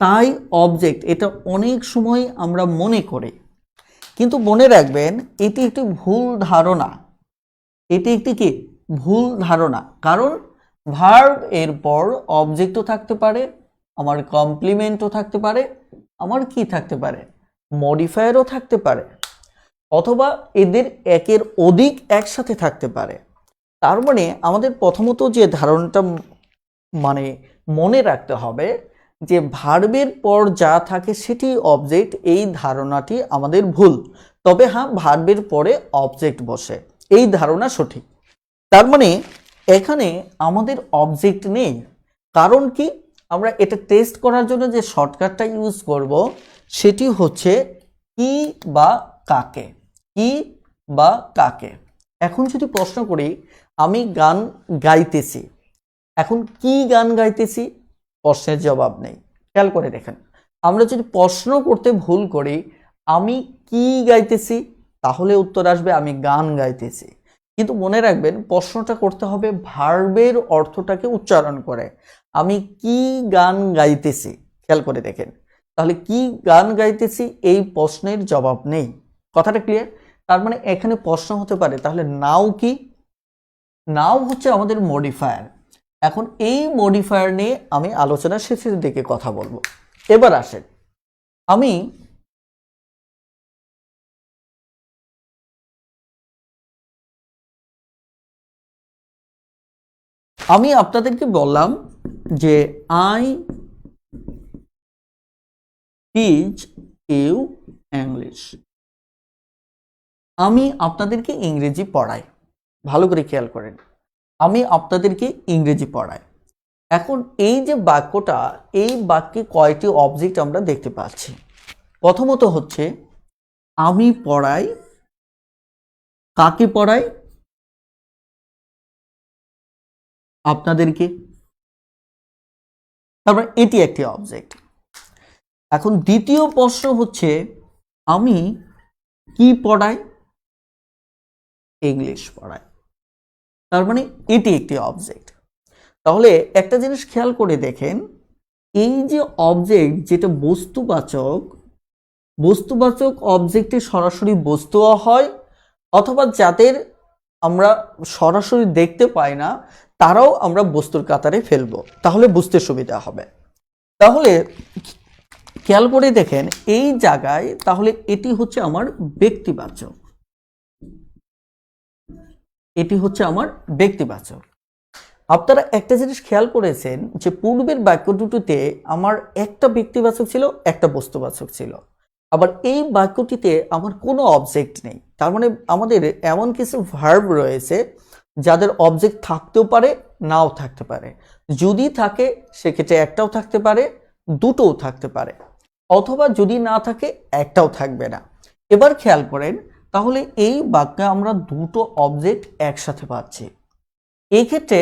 তাই অবজেক্ট, এটা অনেক সময় আমরা মনে করি। কিন্তু মনে রাখবেন এটি একটি ভুল ধারণা। এটি একটি কি? ভুল ধারণা। কারণ ভার্ব এর পর অবজেক্টও থাকতে পারে, আমার কমপ্লিমেন্টও থাকতে পারে, আমার কি থাকতে পারে? মডিফায়ারও থাকতে পারে, অথবা এদের একের অধিক একসাথে থাকতে পারে। তার মানে আমাদের প্রথমত যে ধারণাটা মানে মনে রাখতে হবে যে ভার্বের পর যা থাকে সেটি অবজেক্ট, এই ধারণাটি আমাদের ভুল। তবে হ্যাঁ, ভার্বের পরে অবজেক্ট বসে, এই ধারণা সঠিক। তার মানে এখানে আমাদের অবজেক্ট নেই। কারণ কি? আমরা এটা টেস্ট করার জন্য যে শর্টকাটটা ইউজ করব সেটি হচ্ছে কি বা কাকে। কি বা কাকে। এখন যদি প্রশ্ন করি আমি গান গাইতেছি, এখন কি গান গাইতেছি? প্রশ্নের জবাব নেই। খেয়াল করে দেখেন, আমরা যদি প্রশ্ন করতে ভুল করি আমি কি গাইতেছি, তাহলে উত্তর আসবে আমি গান গাইতেছি। কিন্তু মনে রাখবেন প্রশ্নটা করতে হবে ভার্বের অর্থটাকে উচ্চারণ করে। আমি কি গান গাইতেছি, খেয়াল করে দেখেন, তাহলে কি গান গাইতেছি এই প্রশ্নের জবাব নেই। কথাটা ক্লিয়ার? তার মানে এখানে প্রশ্ন হতে পারে তাহলে নাও কি? নাও হচ্ছে আমাদের মডিফায়ার। এখন এই মডিফায়ার নিয়ে আমি আলোচনা শেষের দিকে কথা বলবো। এবার আসেন, আমি আপনাদেরকে বললাম যে আই টিচ ইউ ইংলিশ। আমি আপনাদেরকে ইংরেজি পড়াই। ভালো করে খেয়াল করেন, আমি আপনাদেরকে ইংরেজি পড়াই। এখন এই যে বাক্যটা, এই বাক্যে কয়টি অবজেক্ট আমরা দেখতে পাচ্ছি? প্রথমত হচ্ছে আমি পড়াই, কাকে পড়াই? আপনাদেরকে। তারপর এটি একটি অবজেক্ট। এখন দ্বিতীয় প্রশ্ন হচ্ছে আমি কি পড়াই? ইংলিশ পড়াই। তার মানে এটি একটি অবজেক্ট। তাহলে একটা জিনিস খেয়াল করে দেখেন, এই যে অবজেক্ট যেটা বস্তুবাচক, বস্তুবাচক অবজেক্টে সরাসরি বস্তুও হয়, অথবা যাদের আমরা সরাসরি দেখতে পাই না তারাও আমরা বস্তুর কাতারে ফেলবো, তাহলে বুঝতে সুবিধা হবে। তাহলে খেয়াল করে দেখেন এই জায়গায়, তাহলে এটি হচ্ছে আমার ব্যক্তিবাচক, এটি হচ্ছে আমার ব্যক্তিবাচক। আপনারা একটা জিনিস খেয়াল করেছেন যে পূর্বের বাক্য দুটোতে আমার একটা ব্যক্তিবাচক ছিল, একটা বস্তুবাচক ছিল, আবার এই বাক্যটিতে আমার কোনো অবজেক্ট নেই। তার মানে আমাদের এমন কিছু ভার্ব রয়েছে যাদের অবজেক্ট থাকতেও পারে, নাও থাকতে পারে। যদি থাকে সেক্ষেত্রে একটাও থাকতে পারে, দুটোও থাকতে পারে, অথবা যদি না থাকে একটাও থাকবে না। এবার খেয়াল করেন, তাহলে এই বাক্যে আমরা দুটো অবজেক্ট একসাথে পাচ্ছি। এই ক্ষেত্রে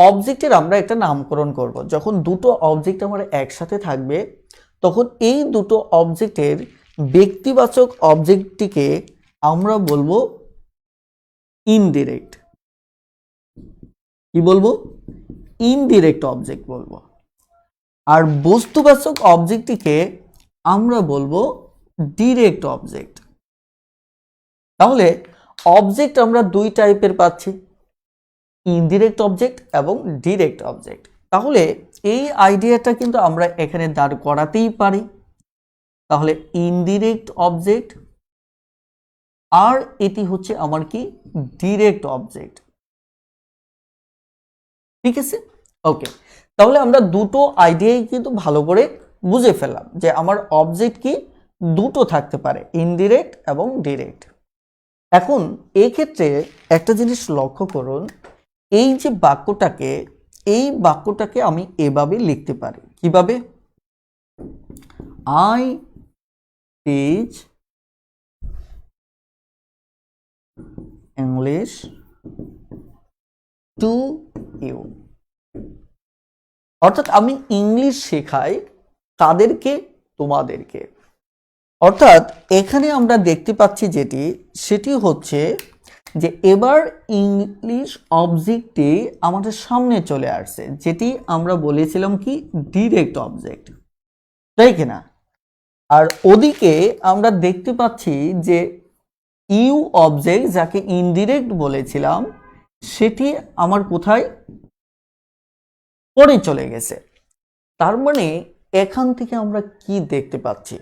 অবজেক্টের আমরা একটা নামকরণ করব। যখন দুটো অবজেক্ট আমার একসাথে থাকবে তখন এই দুটো অবজেক্টের ব্যক্তিবাচক অবজেক্টটিকে আমরা বলবো ইনডিরেক্ট। কি বলবো? ইনডিরেক্ট অবজেক্ট বলবো। আর বস্তুবাচক অবজেক্টটিকে আমরা বলবো ডিরেক্ট অবজেক্ট। তাহলে অবজেক্ট আমরা দুই টাইপের পাচ্ছি, ইনডিরেক্ট অবজেক্ট এবং ডিরেক্ট অবজেক্ট। তাহলে এই আইডিয়াটা কিন্তু আমরা এখানে দাঁড় করাতেই পারি। তাহলে ইনডিরেক্ট অবজেক্ট আর এটি হচ্ছে আমার কি ডিরেক্ট অবজেক্ট। ঠিক আছে, ওকে। তাহলে আমরা দুটো আইডিয়াই কিন্তু ভালো করে বুঝে ফেললাম যে আমার অবজেক্ট কি দুটো থাকতে পারে, ইনডিরেক্ট এবং ডিরেক্ট। এখন এই ক্ষেত্রে একটা জিনিস লক্ষ্য করুন, এই যে বাক্যটাকে, এই বাক্যটাকে আমি এভাবে লিখতে পারি। কিভাবে? I teach English to you. অর্থাৎ আমি ইংলিশ শেখাই তাদেরকে, তোমাদেরকে। অর্থাৎ এখানে আমরা দেখতে পাচ্ছি যেটি, সেটি হচ্ছে যে এবার ইংলিশ অবজেক্টটি আমাদের সামনে চলে আসছে, যেটি আমরা বলেছিলাম কি ডিরেক্ট অবজেক্ট, তাই কিনা? আর ওদিকে আমরা দেখতে পাচ্ছি যে ইউ অবজেক্ট, যাকে ইনডিরেক্ট বলেছিলাম, সেটি আমার কোথায় পরে চলে গেছে। তার মানে এখান থেকে আমরা কি দেখতে পাচ্ছি?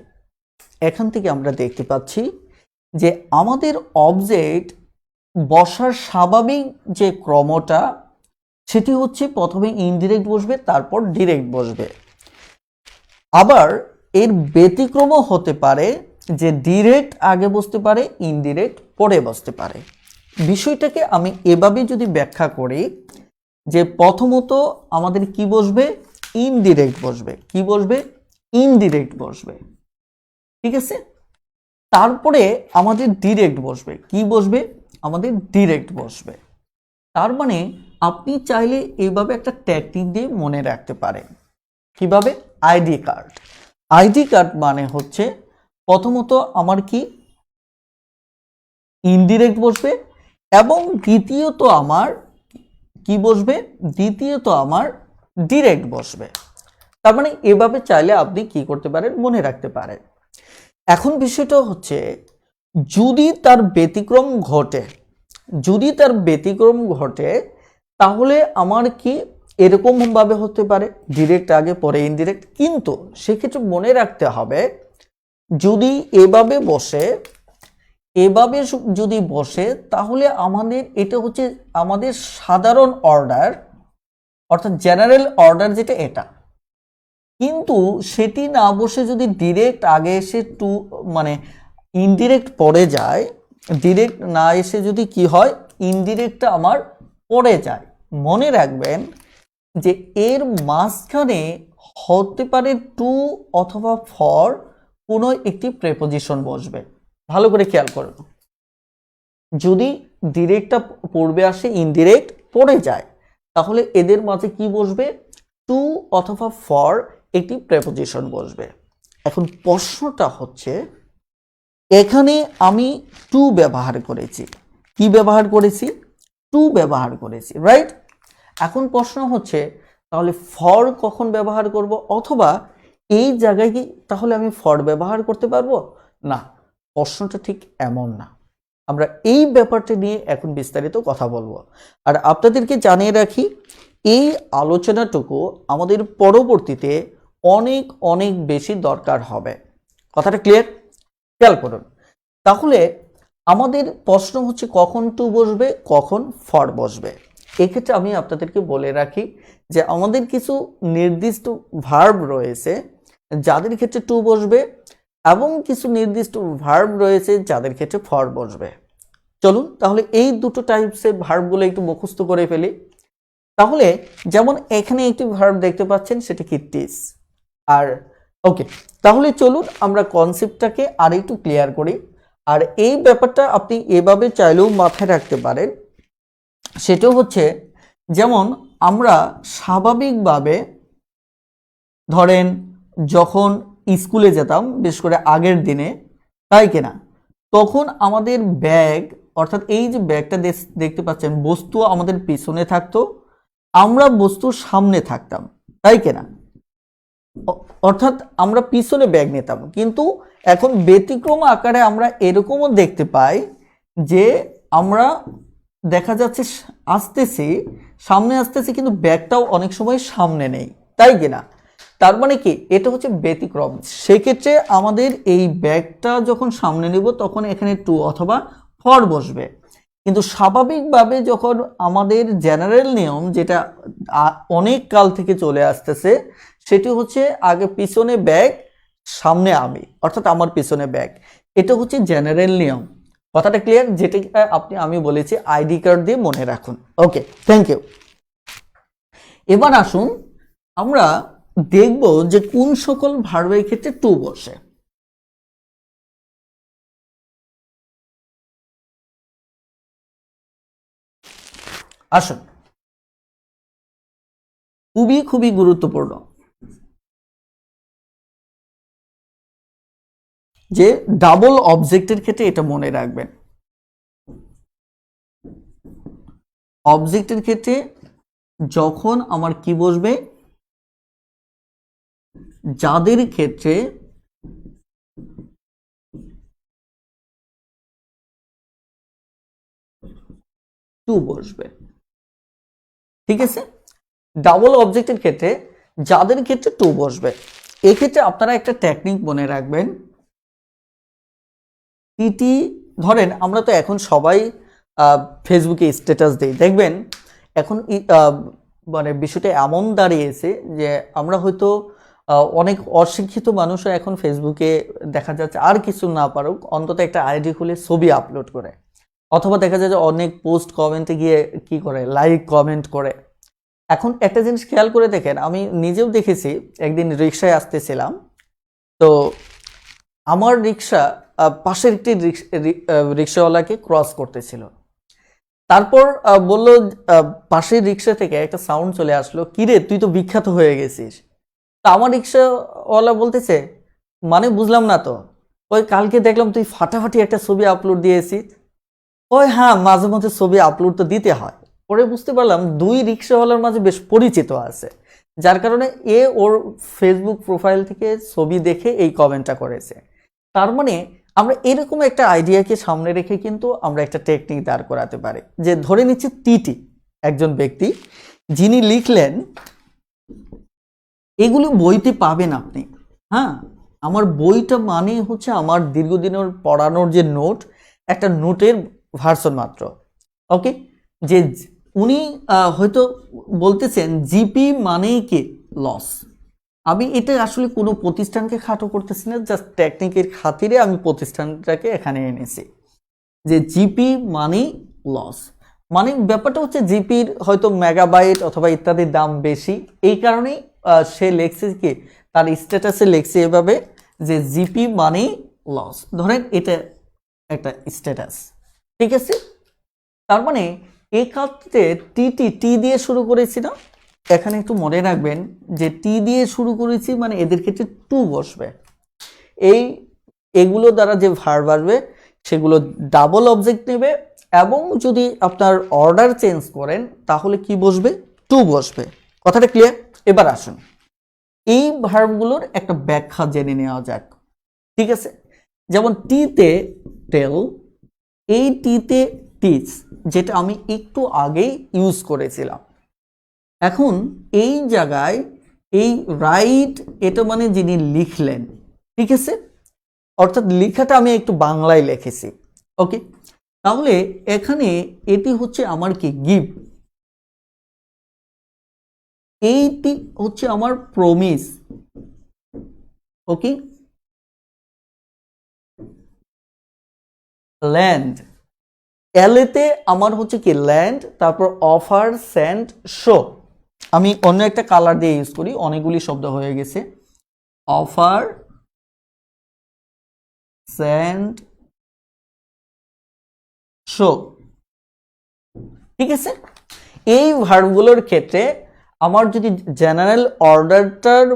এখান থেকে আমরা দেখতে পাচ্ছি যে আমাদের অবজেক্ট বসার স্বাভাবিক যে ক্রমটা, সেটি হচ্ছে প্রথমে ইনডিরেক্ট বসবে, তারপর ডিরেক্ট বসবে। আবার এর ব্যতিক্রমও হতে পারে যে ডিরেক্ট আগে বসতে পারে, ইনডিরেক্ট পরে বসতে পারে। বিষয়টাকে আমি এভাবে যদি ব্যাখ্যা করি যে প্রথমত আমাদের কি বসবে? ইনডিরেক্ট বসবে। কি বসবে? ইনডিরেক্ট বসবে। ঠিক আছে, তারপরে আমাদের ডিরেক্ট বসবে। কি বসবে? আমাদের ডিরেক্ট বসবে। তার মানে আপনি চাইলে এইভাবে একটা টেকনিক দিয়ে মনে রাখতে পারেন। কিভাবে? ID card. আইডি কার্ড মানে হচ্ছে প্রথমত আমার কি ইনডিরেক্ট বসবে, এবং দ্বিতীয়ত আমার কি বসবে? দ্বিতীয়ত আমার ডিরেক্ট বসবে। তার মানে এভাবে চাইলে আপনি কি করতে পারেন? মনে রাখতে পারেন। এখন বিষয়টা হচ্ছে যদি তার ব্যতিক্রম ঘটে, যদি তার ব্যতিক্রম ঘটে তাহলে আমার কি এরকম ভাবে হতে পারে ডিরেক্ট আগে পরে ইনডিরেক্ট। কিন্তু সেক্ষেত্রে মনে রাখতে হবে যদি এভাবে বসে, এভাবে যদি বসে তাহলে আমাদের এটা হচ্ছে আমাদের সাধারণ অর্ডার, অর্থাৎ জেনারেল অর্ডার যেটা, এটা। কিন্তু সেটি না বসে যদি ডিরেক্ট আগে এসে টু মানে ইনডিরেক্ট পরে যায়, ডিরেক্ট না এসে যদি কি হয় ইনডিরেক্টটা আমার পরে যায়, মনে রাখবেন যে এর মাঝখানে হতে পারে টু অথবা ফর কোনো একটি প্রেপোজিশন বসবে। ভালো করে খেয়াল করুন, যদি ডিরেক্টটা পড়বে আসে ইনডিরেক্ট পড়ে যায়, তাহলে এদের মাঝে কি বসবে? টু অথবা ফর একটি প্রেপোজিশন বসবে। এখন প্রশ্নটা হচ্ছে, এখানে আমি টু ব্যবহার করেছি। কি ব্যবহার করেছি? টু ব্যবহার করেছি, রাইট? এখন প্রশ্ন হচ্ছে, তাহলে ফর কখন ব্যবহার করব? অথবা এই জায়গায় কি তাহলে আমি ফর ব্যবহার করতে পারবো না? প্রশ্নটা ঠিক এমন না। আমরা এই ব্যাপারটা নিয়ে এখন বিস্তারিত কথা বলবো। আর আপনাদেরকে জানিয়ে রাখি, এই আলোচনাটুকু আমাদের পরবর্তীতে অনেক অনেক বেশি দরকার হবে। কথাটা ক্লিয়ার? খেয়াল করুন, তাহলে আমাদের প্রশ্ন হচ্ছে কখন টু বসবে, কখন ফর বসবে। এক্ষেত্রে আমি আপনাদেরকে বলে রাখি যে আমাদের কিছু নির্দিষ্ট ভার্ব রয়েছে যাদের ক্ষেত্রে টু বসবে, এবং কিছু নির্দিষ্ট ভার্ব রয়েছে যাদের ক্ষেত্রে ফর বসবে। চলুন তাহলে এই দুটো টাইপসের ভার্বগুলো একটু মুখস্থ করে ফেলি। তাহলে যেমন এখানে একটি ভার্ব দেখতে পাচ্ছেন, সেটা কি টিস। আর ওকে, তাহলে চলুন আমরা কনসেপ্টটাকে আর একটু ক্লিয়ার করি। আর এই ব্যাপারটা আপনি এভাবে চাইলেও মাথায় রাখতে পারেন, সেটা হচ্ছে যেমন আমরা স্বাভাবিকভাবে ধরেন যখন স্কুলে যেতাম, বিশেষ করে আগের দিনে, তাই কিনা, তখন আমাদের ব্যাগ, অর্থাৎ এই যে ব্যাগটা দেখতে পাচ্ছেন, বস্তু আমাদের পিছনে থাকতো, আমরা বস্তুর সামনে থাকতাম, তাই কিনা? অর্থাৎ আমরা পিছনে ব্যাগ নিতাম। কিন্তু এখন ব্যতিক্রম আকারে আমরা এরকমও দেখতে পাই যে আমরা দেখা যাচ্ছে সামনে আসতেছি, কিন্তু ব্যাগটাও অনেক সময় সামনে নেই, তাই কিনা? তার মানে কি, এটা হচ্ছে ব্যতিক্রম। সেক্ষেত্রে আমাদের এই ব্যাগটা যখন সামনে নেব তখন এখানে টু অথবা ফর বসবে। কিন্তু স্বাভাবিকভাবে যখন আমাদের জেনারেল নিয়ম, যেটা অনেক কাল থেকে চলে আসতেছে, সেটি হচ্ছে আগে পিছনে ব্যাগ, সামনে আমি, অর্থাৎ আমার পিছনে ব্যাগ। এটা হচ্ছে জেনারেল নিয়ম। কথাটা ক্লিয়ার? যেটা আমি বলেছি আইডি কার্ড দিয়ে মনে রাখুন। ওকে, থ্যাংক ইউ। এবার আসুন আমরা দেখব যে কোন সকল ভার্বের ক্ষেত্রে টু বসে। আসুন, খুবই খুবই গুরুত্বপূর্ণ যে ডাবল অবজেক্টের ক্ষেত্রে এটা মনে রাখবেন। অবজেক্টের ক্ষেত্রে যখন আমার কি বসবে, যাদের ক্ষেত্রে টু বসবে, ঠিক আছে? ডাবল অবজেক্টের ক্ষেত্রে যাদের ক্ষেত্রে টু বসবে, এক্ষেত্রে আপনারা একটা টেকনিক মনে রাখবেন। টিটি, ধরেন আমরা তো এখন সবাই ফেসবুকে স্ট্যাটাস দিই, দেখবেন এখন মানে বিষয়টা এমন দাঁড়িয়েছে যে আমরা হয়তো অনেক অশিক্ষিত মানুষও এখন ফেসবুকে দেখা যাচ্ছে আর কিছু না পারুক, অন্তত একটা আইডি খুলে ছবি আপলোড করে, অথবা দেখা যায় যে অনেক পোস্ট কমেন্টে গিয়ে কি করে, লাইক কমেন্ট করে। এখন একটা জিনিস খেয়াল করে দেখেন, আমি নিজেও দেখেছি, একদিন রিক্সায় আসতেছিলাম, তো আমার রিক্সা পাশের একটি রিক্সাওয়ালাকে ক্রস করতেছিল। তারপর বলল, পাশের রিক্সা থেকে একটা সাউন্ড চলে আসলো, কিরে তুই তো বিখ্যাত হয়ে গেছিস। তা আমার রিক্সাওয়ালা বলতেছে, মানে বুঝলাম না তো। ওই কালকে দেখলাম তুই ফাটাফাটি একটা ছবি আপলোড দিয়েছিস। ওই হ্যাঁ, মাঝে মাঝে ছবি আপলোড তো দিতে হয়। পরে বুঝতে পারলাম দুই রিক্সাওয়ালার মাঝে বেশ পরিচিত আছে, যার কারণে ওর ফেসবুক প্রোফাইল থেকে ছবি দেখে এই কমেন্টটা করেছে। তার মানে আমরা এরকম একটা আইডিয়াকে সামনে রেখে কিন্তু আমরা একটা টেকনিক দাঁড় করাতে পারি। যে ধরে নিচ্ছে টিটি একজন ব্যক্তি, যিনি লিখলেন, এগুলো বইতে পাবেন আপনি। হ্যাঁ, আমার বইটা মানে হচ্ছে আমার দীর্ঘদিনের পড়ানোর যে নোট, একটা নোটের ভার্সন মাত্র। ওকে, যে উনি হয়তো বলতেছেন জিপি মানেই কি লস। আমি এটা আসলে কোনো প্রতিষ্ঠানকে খাটো করতেছি না, জাস্ট টেকনিকের খাতিরে আমি প্রতিষ্ঠানটাকে এখানে এনেছি, যে জিপি মানি লস। মানে ব্যাপারটা হচ্ছে জিপির হয়তো মেগাবাইট অথবা ইত্যাদির দাম বেশি, এই কারণেই সে লেখছে কি তার স্ট্যাটাসে লেখছে এভাবে যে জিপি মানে লস। ধরেন এটা একটা স্ট্যাটাস, ঠিক আছে। তার মানে এই ক্ষেত্রে টি দিয়ে শুরু করেছি না, এখানে একটু মনে রাখবেন যে টি দিয়ে শুরু করেছি মানে এদের ক্ষেত্রে টু বসবে। এগুলো দ্বারা যে ভার্ব আসবে সেগুলো ডাবল অবজেক্ট নেবে, এবং যদি আপনার অর্ডার চেঞ্জ করেন তাহলে কি বসবে, টু বসবে। কথাটা ক্লিয়ার? এবার আসুন এই ভার্বগুলোর একটা ব্যাখ্যা জেনে নেওয়া যাক, ঠিক আছে। যেমন টিতে টেল, এই টিতে টিচ, যেটা আমি একটু আগেই ইউজ করেছিলাম। এখন এই জায়গায় এই রাইট, এটা মানে যিনি লিখলেন, ঠিক আছে, অর্থাৎ লেখাটা আমি একটু বাংলায় লিখেছি, ওকে। তাহলে এখানে এটি হচ্ছে আমার কি গিভ, এইটি হচ্ছে আমার প্রমিস, ওকে। ল্যান্ড, এলেতে আমার হচ্ছে কি ল্যান্ড, তারপর অফার, সেন্ড, শো। আমি অন্য একটা কালার দিয়ে ইউজ করি, অনেকগুলি শব্দ হয়ে গেছে। অফার, সেন্ড, শো, ঠিক আছে। এই ভার্বগুলোর ক্ষেত্রে আমার যদি জেনারেল অর্ডারটার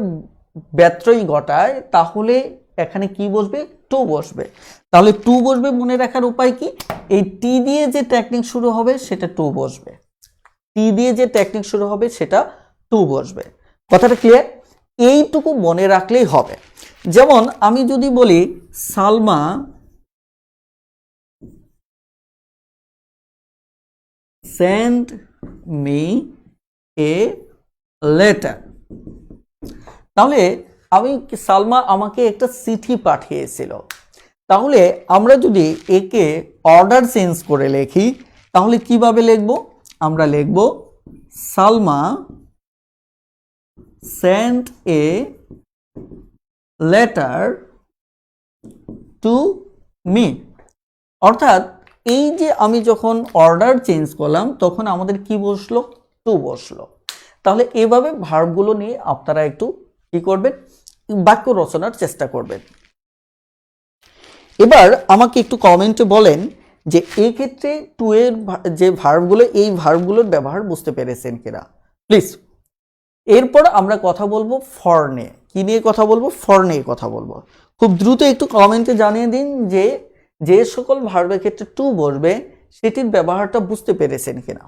ব্যত্যয় ঘটায় তাহলে এখানে কি বসবে, টু বসবে। তাহলে টু বসবে, মনে রাখার উপায় কি, এই টি দিয়ে যে টেকনিক শুরু হবে সেটা টু বসবে, টি দিয়ে যে টেকনিক শুরু হবে সেটা টু বসবে। কথাটা ক্লিয়ার? এইটুকু মনে রাখলেই হবে। যেমন আমি যদি বলি Salma send me a letter, তাহলে আমি সালমা আমাকে একটা চিঠি পাঠিয়েছিল। তাহলে আমরা যদি একে অর্ডার চেঞ্জ করে লিখি তাহলে কিভাবে লিখব, আমরা লিখব Salma send a letter to me. অর্থাৎ এই যে আমি যখন অর্ডার চেঞ্জ করলাম তখন আমাদের কি বসলো, টু বসলো। তাহলে এভাবে ভার্বগুলো নিয়ে আপনারা একটু কি করবেন, বাক্য রচনার চেষ্টা করবেন। এবার আমাকে একটু কমেন্টে বলেন যে এই ক্ষেত্রে টু এর যে ভার্বগুলো, এই ভার্বগুলোর ব্যবহার বুঝতে পেরেছেন কিনা, প্লিজ। এরপর আমরা কথা বলবো ফর নিয়ে। কি নিয়ে কথা বলবো, ফর নিয়ে কথা বলবো। খুব দ্রুত একটু কমেন্টে জানিয়ে দিন যে যে সকল ভার্বের ক্ষেত্রে টু বসবে সেটির ব্যবহারটা বুঝতে পেরেছেন কিনা।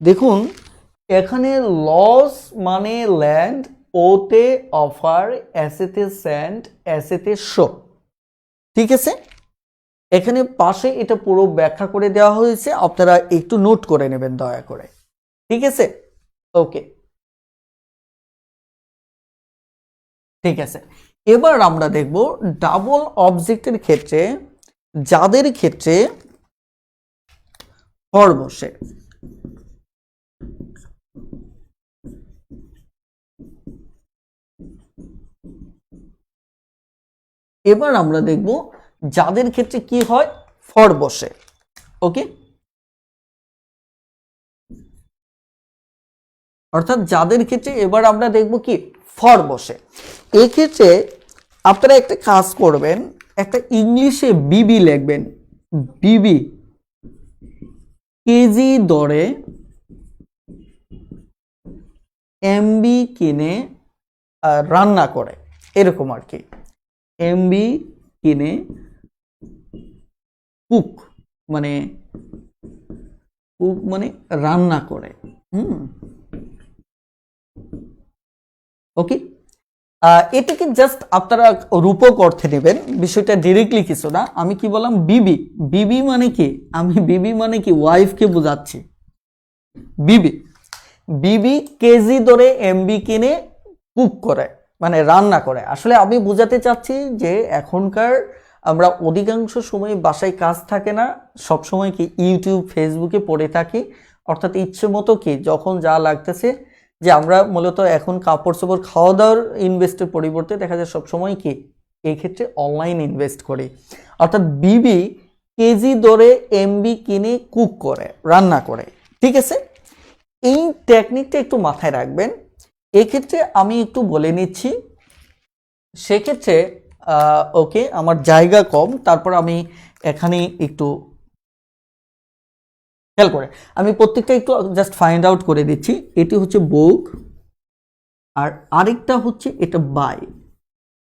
দেখুন এখানে লস মানে ল্যান্ড, ওতে অফার, এসেতে সেন্ড, এসেতে শো, ঠিক আছে। এখানে পাশে এটা পুরো ব্যাখ্যা করে দেওয়া হয়েছে, আপনারা একটু নোট করে নেবেন দয়া করে, ঠিক আছে। ওকে, ঠিক আছে। এবার আমরা দেখব ডাবল অবজেক্টের ক্ষেত্রে যাদের ক্ষেত্রে ফর বসে। এবার আমরা দেখব যাদের ক্ষেত্রে কি হয়, ফর বসে, ওকে। অর্থাৎ যাদের ক্ষেত্রে এবার আমরা দেখব কি ফর বসে। এক্ষেত্রে আপনারা একটা কাজ করবেন, একটা ইংলিশে বিবি লিখবেন, বিবি, কেজি দরে এমবি কিনে রান্না করে, এরকম আর কি। এমবি কিনে কুক মানে কুক মানে রান্না করে। ওকে, এটাকে জাস্ট আপনারা রূপক অর্থে নেবেন, বিষয়টা ডিরেক্টলি কিছু না। আমি কি বললাম, বিবি। বিবি মানে কি, আমি বিবি মানে কি ওয়াইফকে বোঝাচ্ছি। বিবি, বিবি কেজি ধরে এমবি কিনে কুক করে, মানে রান্না করে। আসলে আমি বোঝাতে চাচ্ছি যে এখনকার আমরা অধিকাংশ সময় বাসায় কাজ থাকে না, সব সময় কি ইউটিউব ফেসবুকে পড়ে থাকি, অর্থাৎ ইচ্ছে মতো কি যখন যা লাগতেছে, যে আমরা মূলত এখন কাপড় চোপড় খাওয়া দাওয়ার ইনভেস্টের পরিবর্তে দেখা যায় সবসময় কি এই ক্ষেত্রে অনলাইন ইনভেস্ট করি। অর্থাৎ বিবি কেজি ধরে এমবি কিনে কুক করে, রান্না করে। ঠিক আছে, এই টেকনিকটা একটু মাথায় রাখবেন। এক্ষেত্রে আমি একটু বলে নিচ্ছি, সেক্ষেত্রে ওকে আমার জায়গা কম, তারপর আমি এখানে একটু খেয়াল করে আমি প্রত্যেকটা একটু জাস্ট ফাইন্ড আউট করে দিচ্ছি। এটি হচ্ছে বুক, আর আরেকটা হচ্ছে এটা বাই।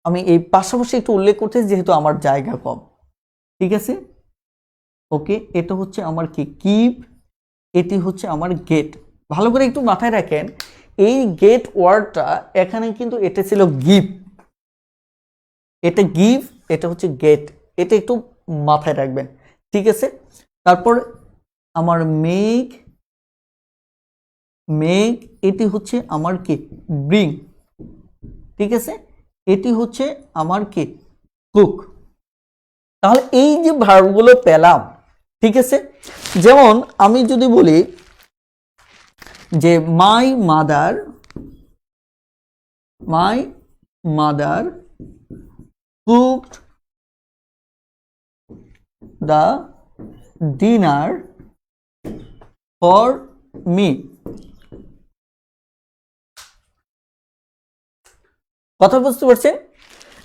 আমি এই পাশাপাশি একটু উল্লেখ করতেছি যেহেতু আমার জায়গা কম। ঠিক আছে, ওকে, এটা হচ্ছে আমার কি কিপ, এটি হচ্ছে আমার গেট। ভালো করে একটু মাথায় রাখেন, এই গেট ওয়ার্ডটা এখানে কিন্তু এটা ছিল গিভ, এটা গিভ, এটা হচ্ছে গেট, এটা একটু মাথায় রাখবেন। ঠিক আছে, তারপর আমার মেক, মেক এটি হচ্ছে আমার কি ব্রিং। ঠিক আছে, এটি হচ্ছে আমার কি কুক। তাহলে এই যে ভার্বগুলো পেলাম, ঠিক আছে, যেমন আমি যদি বলি যে my mother, my mother cooked the dinner for me. কথা বুঝতে পারছেন?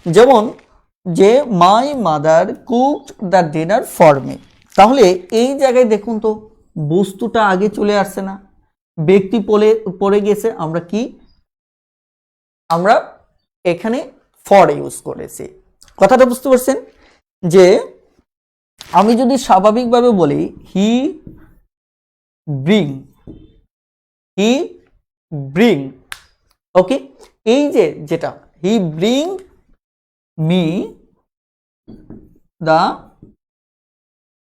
যেমন যে my mother cooked the dinner for me, তাহলে এই জায়গায় দেখুন তো বস্তুটা আগে চলে আসছে না, ব্যক্তি পড়ে গেছে, আমরা কি আমরা এখানে ফর ইউজ করেছি। কথাটা বুঝতে পারছেন? যে আমি যদি স্বাভাবিকভাবে বলি হি ব্রিং, হি ব্রিং, ওকে, এই যে যেটা হি ব্রিং মি দ্য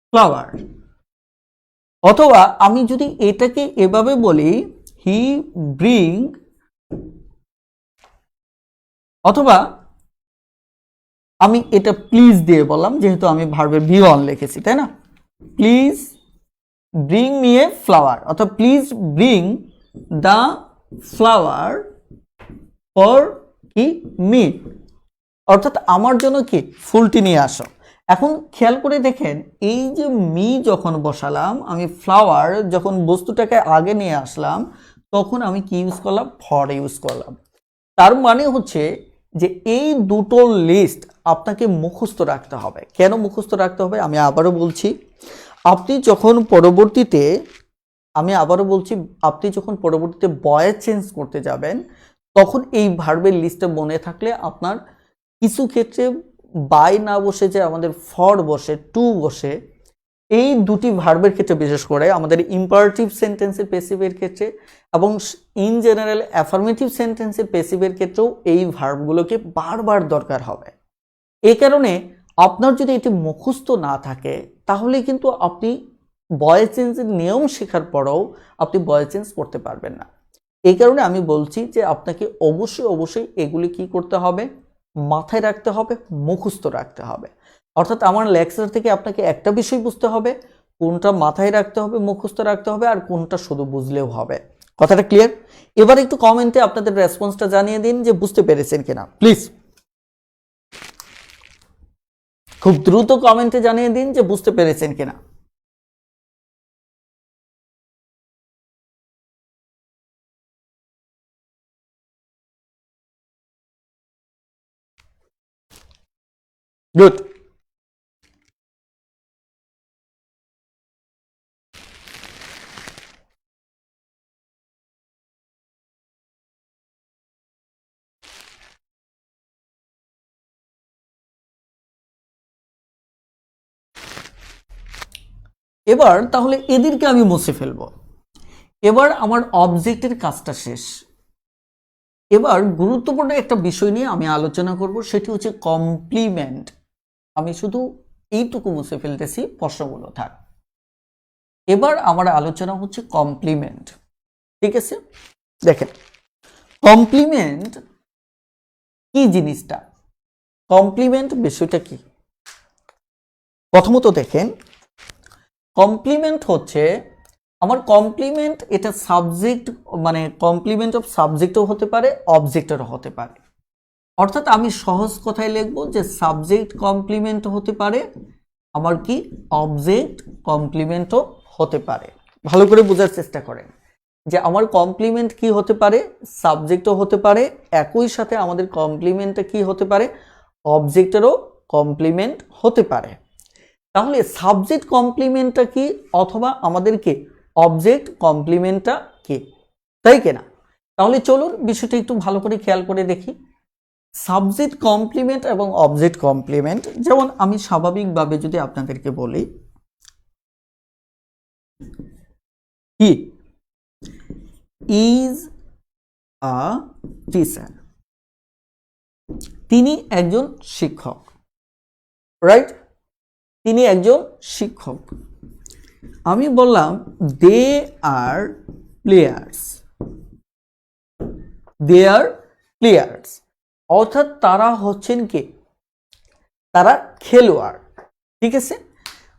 ফ্লাওয়ার, অথবা আমি যদি এটাকে এভাবে বলি হি ব্রিং, অথবা আমি এটা প্লিজ দিয়ে বললাম যেহেতু আমি ভার্বের ভি ওয়ান লিখেছি, তাই না? Please bring me a flower, অথবা please bring the flower for কি মি, অর্থাৎ আমার জন্য কি ফুলটি নিয়ে আসো। এখন খেয়াল করে দেখেন, এই যে মি যখন বসালাম, আমি ফ্লাওয়ার যখন বস্তুটাকে আগে নিয়ে আসলাম, তখন আমি কি ইউজ করলাম, ফর ইউজ করলাম। তার মানে হচ্ছে যে এই দুটো লিস্ট আপনাকে মুখস্থ রাখতে হবে। কেন মুখস্থ রাখতে হবে আমি আবারও বলছি, আপনি যখন পরবর্তীতে, আমি আবারও বলছি, আপনি যখন পরবর্তীতে ভয়েস চেঞ্জ করতে যাবেন, তখন এই ভার্বের লিস্টটা মনে থাকলে আপনার কিছু ক্ষেত্রে বাই না বসে যে আমাদের ফর বসে, টু বসে, এই দুটি ভার্বের ক্ষেত্রে বিশেষ করে আমাদের ইম্পারেটিভ সেন্টেন্সের প্যাসিভের ক্ষেত্রে এবং ইন জেনারেল অ্যাফার্মেটিভ সেন্টেন্সের প্যাসিভের ক্ষেত্রেও এই ভার্বগুলোকে বারবার দরকার হবে। এই কারণে আপনার যদি এটি মুখস্থ না থাকে তাহলে কিন্তু আপনি ভয়েস চেঞ্জের নিয়ম শেখার পরেও আপনি ভয়েস চেঞ্জ করতে পারবেন না। এই কারণে আমি বলছি যে আপনাকে অবশ্যই অবশ্যই এগুলি কি করতে হবে, মাথায় রাখতে হবে, মুখস্থ রাখতে হবে। অর্থাৎ আমার লেকচার থেকে আপনাকে একটা বিষয় বুঝতে হবে, কোনটা মাথায় রাখতে হবে, মুখস্থ রাখতে হবে, আর কোনটা শুধু বুঝলেও হবে। কথাটা ক্লিয়ার? এবার একটু কমেন্টে আপনাদের রেসপন্সটা জানিয়ে দিন যে বুঝতে পেরেছেন কিনা, প্লিজ খুব দ্রুত কমেন্টে জানিয়ে দিন যে বুঝতে পেরেছেন কিনা। গুড। এবার তাহলে এদেরকে আমি মুছে ফেলবো। এবার আমার অবজেক্টের কাজটা শেষ। এবার গুরুত্বপূর্ণ একটা বিষয় নিয়ে আমি আলোচনা করব, সেটি হচ্ছে কমপ্লিমেন্ট। আমি শুধু এইটুকু মুছে ফেলতেছি, প্রশ্নগুলো থাক। এবার আমার আলোচনা হচ্ছে কমপ্লিমেন্ট। ঠিক আছে, দেখেন কমপ্লিমেন্ট কি জিনিসটা, কমপ্লিমেন্ট বিষয়টা কি। প্রথমত দেখেন, কমপ্লিমেন্ট হচ্ছে আমার কমপ্লিমেন্ট, এটা সাবজেক্ট মানে কমপ্লিমেন্ট অফ সাবজেক্টও হতে পারে, অবজেক্টেরও হতে পারে। অর্থাৎ আমি সহজ কথায় লিখবো যে সাবজেক্ট কমপ্লিমেন্ট হতে পারে, আমার কি অবজেক্ট কমপ্লিমেন্টও হতে পারে। ভালো করে বোঝার চেষ্টা করেন যে আমার কমপ্লিমেন্ট কি হতে পারে, সাবজেক্টও হতে পারে, একই সাথে আমাদের কমপ্লিমেন্টটা কি হতে পারে, অবজেক্টেরও কমপ্লিমেন্ট হতে পারে। তাহলে সাবজেক্ট কমপ্লিমেন্টটা কি, অথবা আমাদেরকে অবজেক্ট কমপ্লিমেন্টটা কি, তাই কিনা? তাহলে চলুন বিষয়টা একটু ভালো করে খেয়াল করে দেখি। সাবজেক্ট কমপ্লিমেন্ট এবং অবজেক্ট কমপ্লিমেন্ট, যেমন আমি স্বাভাবিকভাবে যদি আপনাদেরকে বলি কি ইজ আ টিচার, তিনি একজন শিক্ষক, রাইট? তিনি একজন শিক্ষক। আমি বললাম দে are players, they are players, অর্থাৎ তারা হচ্ছেন কে, তারা খেলোয়াড়। ঠিক আছে,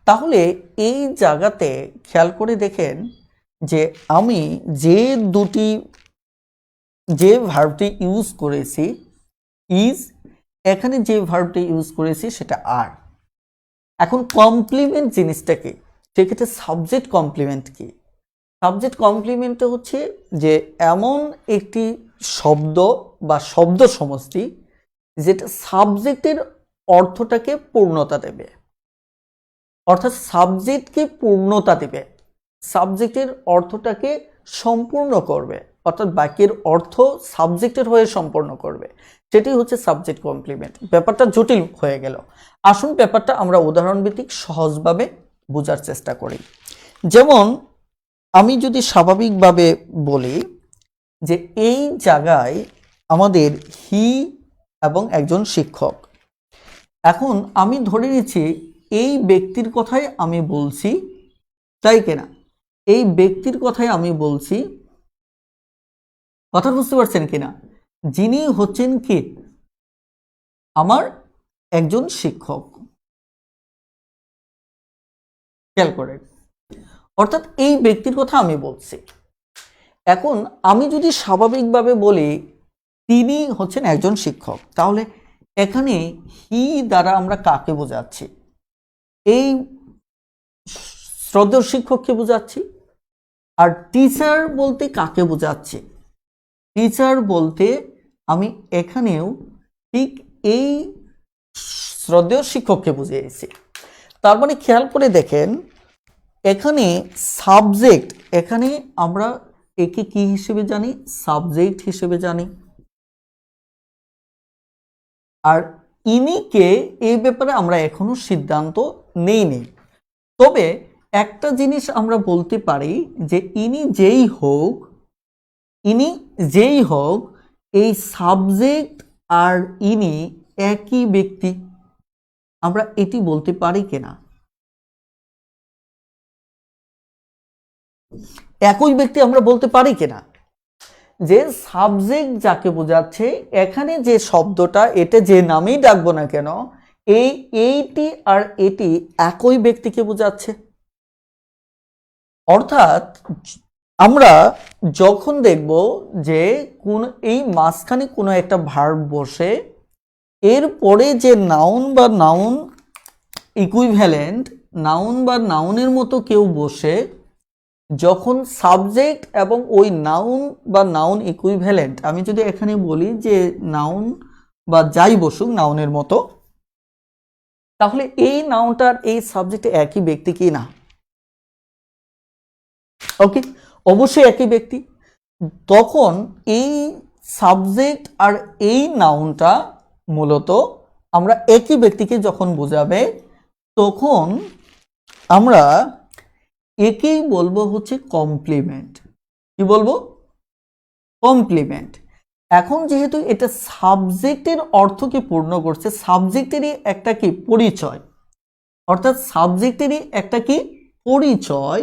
তাহলে এই জায়গাতে খেয়াল করে দেখেন যে আমি যে ভার্বটি ইউজ করেছি ইজ, এখানে যে ভার্বটি ইউজ করেছি সেটা আর। এখন কমপ্লিমেন্ট জিনিসটা কি, সেক্ষেত্রে সাবজেক্ট কমপ্লিমেন্ট কি? সাবজেক্ট কমপ্লিমেন্ট হচ্ছে যে এমন একটি শব্দ বা শব্দ সমষ্টি যেটা সাবজেক্টের অর্থটাকে পূর্ণতা দেবে, অর্থাৎ সাবজেক্টকে পূর্ণতা দেবে, সাবজেক্টের অর্থটাকে সম্পূর্ণ করবে, অর্থাৎ বাক্যের অর্থ সাবজেক্টের হয়ে সম্পূর্ণ করবে, সেটি হচ্ছে সাবজেক্ট কমপ্লিমেন্ট। ব্যাপারটা জটিল হয়ে গেল, আসুন ব্যাপারটা আমরা উদাহরণভিত্তিক সহজভাবে বোঝার চেষ্টা করি। যেমন আমি যদি স্বাভাবিকভাবে বলি যে এই জায়গায় আমাদের হি এবং একজন শিক্ষক, এখন আমি ধরে নিচ্ছি এই ব্যক্তির কথাই আমি বলছি, তাই কিনা? এই ব্যক্তির কথাই আমি বলছি, কথা বুঝতে পারছেন কিনা? যিনি হচ্ছেন কি আমার একজন শিক্ষক, খেয়াল করেন, অর্থাৎ এই ব্যক্তির কথা আমি বলছি। এখন আমি যদি স্বাভাবিকভাবে বলি তিনি হচ্ছেন একজন শিক্ষক, তাহলে এখানে হি দ্বারা আমরা কাকে বোঝাচ্ছি? এই শ্রদ্ধেয় শিক্ষককে বোঝাচ্ছি। আর টিচার বলতে কাকে বোঝাচ্ছি? টিচার বলতে আমি এখানেও ঠিক এই শ্রদ্ধেয় শিক্ষককে বুঝিয়েছি। তার মানে খেয়াল করে দেখেন এখানে সাবজেক্ট, এখানে আমরা একে কি হিসেবে জানি? সাবজেক্ট হিসেবে জানি। আর ইনিকে এই ব্যাপারে আমরা এখনো সিদ্ধান্ত নেইনি, তবে একটা জিনিস আমরা বলতে পারি যে ইনি যেই হোক এই সাবজেক্ট আর ইনি একই ব্যক্তি, আমরা এটি বলতে পারি কিনা? একই ব্যক্তি আমরা বলতে পারি কিনা? যে সাবজেক্ট যাকে বোঝাচ্ছে, এখানে যে শব্দটা, এটা যে নামেই ডাকবো না কেন, এইটি আর এটি একই ব্যক্তিকে বোঝাচ্ছে। অর্থাৎ আমরা যখন দেখব যে কোন এই মাঝখানে কোনো একটা ভার্ব বসে, এরপরে যে নাউন বা নাউন ইকুইভ্যালেন্ট, নাউন বা নাউনের মতো কেউ বসে, যখন সাবজেক্ট এবং ওই নাউন বা নাউন ইকুইভ্যালেন্ট, আমি যদি এখানে বলি যে নাউন বা যাই বসুক নাউনের মতো, তাহলে এই নাউনটার এই সাবজেক্টে একই ব্যক্তি কি না? ওকে, অবশ্যই একই ব্যক্তি। তখন এই সাবজেক্ট আর এই নাউনটা মূলত আমরা একই ব্যক্তিকে যখন বোঝাবে, তখন আমরা একেই বলবো হচ্ছে কমপ্লিমেন্ট। কি বলবো? কমপ্লিমেন্ট। এখন যেহেতু এটা সাবজেক্টের অর্থকে পূর্ণ করছে, সাবজেক্টেরই একটা কি পরিচয়, অর্থাৎ সাবজেক্টেরই একটা কি পরিচয়,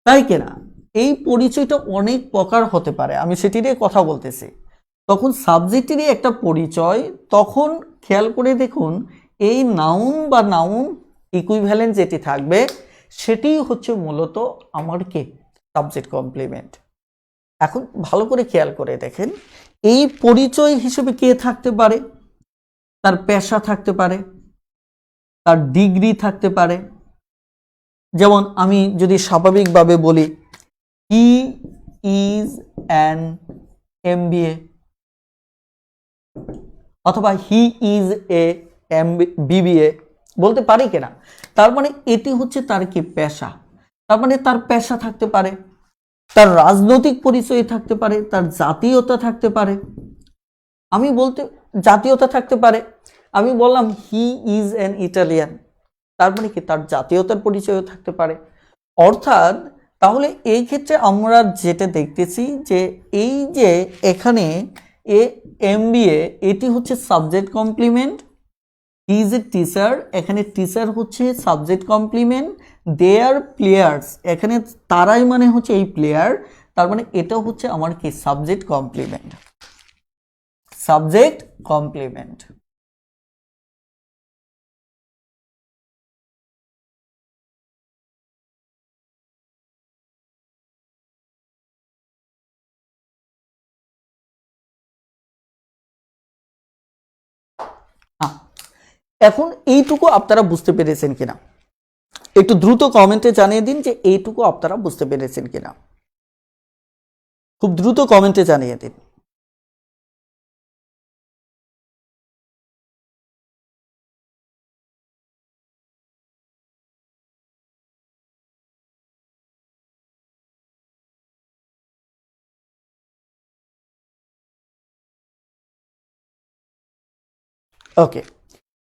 তাই কিনা? এই পরিচয়টা অনেক প্রকার হতে পারে, আমি সেটি নিয়ে কথা বলতেছি। তখন সাবজেক্টেরই একটা পরিচয়, তখন খেয়াল করে দেখুন এই নাউন বা নাউন ইকুইভ্যালেন্ট যেটি থাকবে সেটি হচ্ছে মূলত আমার কে সাবজেক্ট কমপ্লিমেন্ট। এখন ভালো করে খেয়াল করে দেখেন এই পরিচয় হিসেবে কে থাকতে পারে? তার পেশা থাকতে পারে, তার ডিগ্রি থাকতে পারে। যেমন আমি যদি স্বাভাবিকভাবে বলি হি ইজ অ্যান MBA, অথবা হি ইজ এ BBA, বলতে পারি কিনা? তার মানে এটি হচ্ছে তার কি পেশা। তার মানে তার পেশা থাকতে পারে, তার রাজনৈতিক পরিচয় থাকতে পারে, তার জাতীয়তা থাকতে পারে। আমি বলতে জাতীয়তা থাকতে পারে, আমি বললাম হি ইজ অ্যান ইটালিয়ান, তার মানে কি তার জাতীয়তার পরিচয়ও থাকতে পারে। অর্থাৎ তাহলে এই ক্ষেত্রে আমরা যেটা দেখতেছি যে এই যে এখানে MBA এটি হচ্ছে subject complement, he is a teacher, এখানে টিচার হচ্ছে subject complement, they are players, এখানে তারাই মানে হচ্ছে এই প্লেয়ার, তার মানে এটা হচ্ছে আমার কি সাবজেক্ট কমপ্লিমেন্ট। Subject complement. এখন এইটুকু আপনারা বুঝতে পেরেছেন কিনা? একটু দ্রুত কমেন্টে জানিয়ে দিন যে এইটুকু আপনারা বুঝতে পেরেছেন কিনা, খুব দ্রুত কমেন্টে জানিয়ে দিন। ওকে,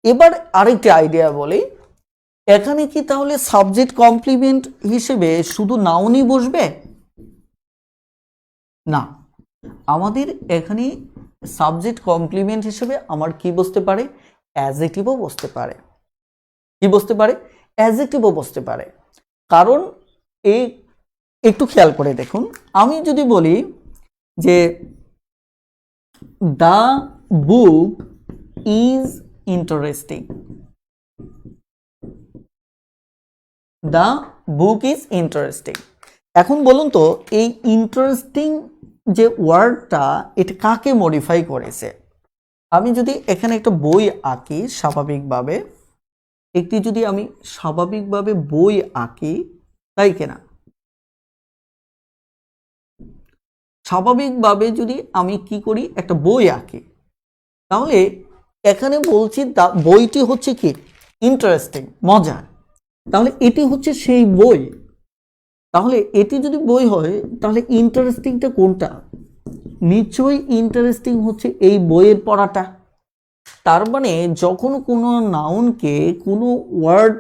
এবার আরেকটি আইডিয়া বলি। এখানে কি তাহলে সাবজেক্ট কমপ্লিমেন্ট হিসেবে শুধু নাউনই বসবে? না, আমাদের এখানে সাবজেক্ট কমপ্লিমেন্ট হিসেবে আমার কি বসতে পারে? অ্যাডজেক্টিভও বসতে পারে। কি বসতে পারে? অ্যাডজেক্টিভও বসতে পারে। কারণ এই একটু খেয়াল করে দেখুন, আমি যদি বলি যে the book is interesting, the book is interesting, এখন বলুন তো এই ইন্টারেস্টিং যে ওয়ার্ডটা এটা কাকে মডিফাই করেছে? আমি যদি এখানে একটা বই আঁকি স্বাভাবিকভাবে, যদি আমি স্বাভাবিকভাবে বই আঁকি, তাই কিনা? স্বাভাবিকভাবে যদি আমি কি করি একটা বই আঁকি, তাহলে এখানে বলছি বইটি হচ্ছে কি ইন্টারেস্টিং, মজার, তাহলে এটি হচ্ছে সেই বই। তাহলে এটি যদি বই হয় তাহলে ইন্টারেস্টিংটা কোনটা? নিশ্চয়ই ইন্টারেস্টিং হচ্ছে এই বইয়ের পড়াটা। তার মানে যখন কোনো নাউনকে কোনো ওয়ার্ড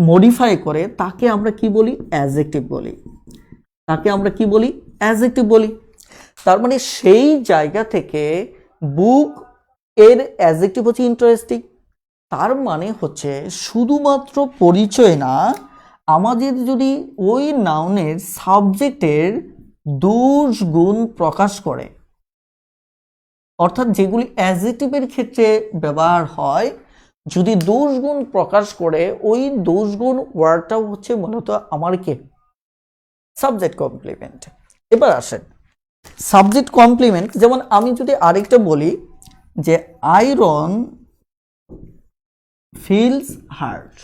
মডিফাই করে তাকে আমরা কি বলি? অ্যাডজেক্টিভ বলি। তাকে আমরা কি বলি? অ্যাডজেক্টিভ বলি। তার মানে সেই জায়গা থেকে বুক এর অ্যাডজেক্টিভ হচ্ছে ইন্টারেস্টিং। তার মানে হচ্ছে শুধুমাত্র পরিচয় না, আমাদের যদি ওই নাউনের সাবজেক্টের দোষ গুণ প্রকাশ করে, অর্থাৎ যেগুলি অ্যাডজেক্টিভের ক্ষেত্রে ব্যবহার হয়, যদি দোষ গুণ প্রকাশ করে ওই দোষ গুণ ওয়ার্ডটাও হচ্ছে মূলত আমার কে সাবজেক্ট কমপ্লিমেন্ট। এবার আসেন সাবজেক্ট কমপ্লিমেন্ট, যেমন আমি যদি আরেকটা বলি যে আয়রন ফিলস হার্ড,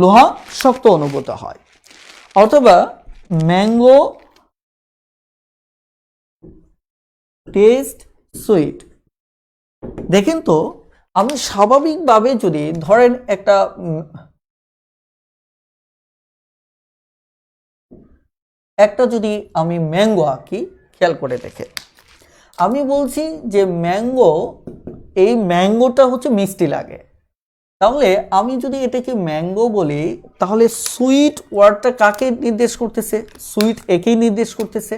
লোহা শক্ত অনুভূত হয়, অথবা ম্যাঙ্গো টেস্ট সুইট। দেখেন তো আমি স্বাভাবিকভাবে যদি ধরেন একটা যদি আমি ম্যাঙ্গো আঁকি, খেয়াল করে দেখে আমি বলছি যে ম্যাঙ্গো, এই ম্যাঙ্গোটা হচ্ছে মিষ্টি লাগে, তাহলে আমি যদি এটাকে ম্যাঙ্গো বলি তাহলে সুইট ওয়ার্ডটা কাকে নির্দেশ করতেছে? সুইট একেই নির্দেশ করতেছে।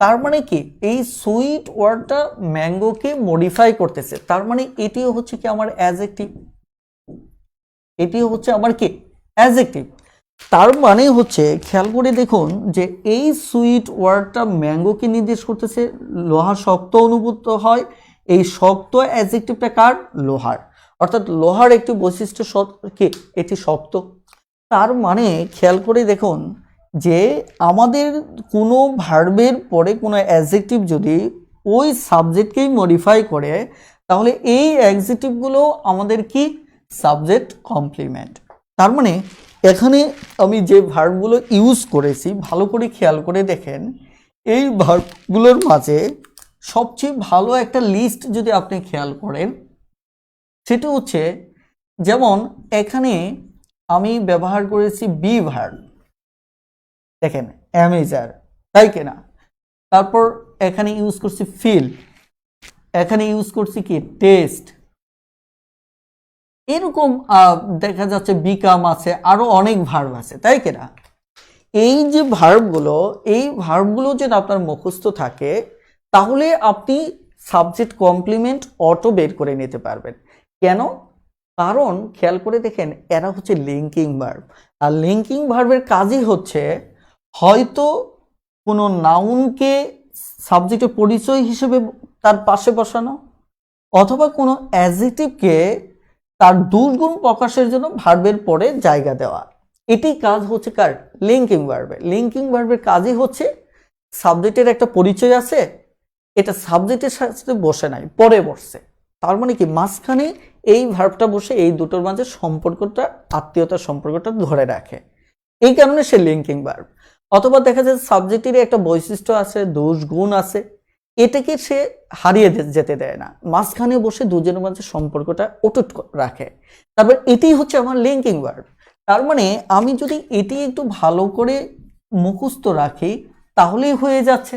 তার মানে কি এই সুইট ওয়ার্ডটা ম্যাঙ্গোকে মডিফাই করতেছে, তার মানে এটিও হচ্ছে কি আমার অ্যাডজেক্টিভ, এটিও হচ্ছে আমার কি অ্যাডজেক্টিভ। তার মানে হচ্ছে খেয়াল করে দেখুন যে এই সুইট ওয়ার্ডটা ম্যাঙ্গোকে নির্দেশ করতেছে, লোহা শক্ত অনুভূত হয়, এই শক্ত অ্যাডজেক্টিভটা কার? লোহার। অর্থাৎ লোহার একটি বৈশিষ্ট্য কি এটি শক্ত। তার মানে খেয়াল করে দেখুন যে আমাদের কোনো ভার্বের পরে কোনো অ্যাডজেক্টিভ যদি ওই সাবজেক্টকেই মডিফাই করে তাহলে এই অ্যাডজেক্টিভগুলো আমাদের কি সাবজেক্ট কমপ্লিমেন্ট। তার মানে এখানে আমি যে ভার্বগুলো ইউজ করেছি ভালো করে খেয়াল করে দেখেন, এই ভার্বগুলোর মাঝে সবচেয়ে ভালো একটা লিস্ট যদি আপনি খেয়াল করেন সেটা হচ্ছে, যেমন এখানে আমি ব্যবহার করেছি বি ভার্ব, দেখেন অ্যামেজার, তাই কিনা? তারপর এখানে ইউজ করছি ফিল, এখানে ইউজ করছি কি টেস্ট, এরকম দেখা যাচ্ছে বিকাম আছে, আরো অনেক ভার্ব আছে, তাই কিনা? এই যে ভার্বগুলো, এই ভার্বগুলো যদি আপনার মুখস্থ থাকে তাহলে আপনি সাবজেক্ট কমপ্লিমেন্ট অটো বের করে নিতে পারবেন। কেন? কারণ খেয়াল করে দেখেন এরা হচ্ছে লিঙ্কিং ভার্ব, আর লিঙ্কিং ভার্বের কাজই হচ্ছে হয়তো কোনো নাউনকে সাবজেক্টের পরিচয় হিসেবে তার পাশে বসানো, অথবা কোনো অ্যাডজেক্টিভকে তার দুর্গুণ প্রকাশের জন্য ভার্বের পরে জায়গা দেওয়া। এটি কাজ হচ্ছে কার? লিঙ্কিং ভার্বের। লিঙ্কিং ভার্বের কাজই হচ্ছে সাবজেক্টের একটা পরিচয় আছে, এটা সাবজেক্টের সাথে বসে নাই, পরে বসছে, তার মানে কি মাঝখানে এই ভার্বটা বসে এই দুটোর মাঝে সম্পর্কটা, আত্মীয়তার সম্পর্কটা ধরে রাখে, এই কারণে সে লিঙ্কিং ভার্ব। অথবা দেখা যায় সাবজেক্টের একটা বৈশিষ্ট্য আছে, দোষ গুণ আছে, এটাকে সে হারিয়ে যেতে দেয় না, মাঝখানে বসে দুজনের মাঝে সম্পর্কটা অটুট রাখে, তারপর এটাই হচ্ছে আমার লিঙ্কিং ভার্ব। তার মানে আমি যদি এটি একটু ভালো করে মুখস্থ রাখি তাহলেই হয়ে যাচ্ছে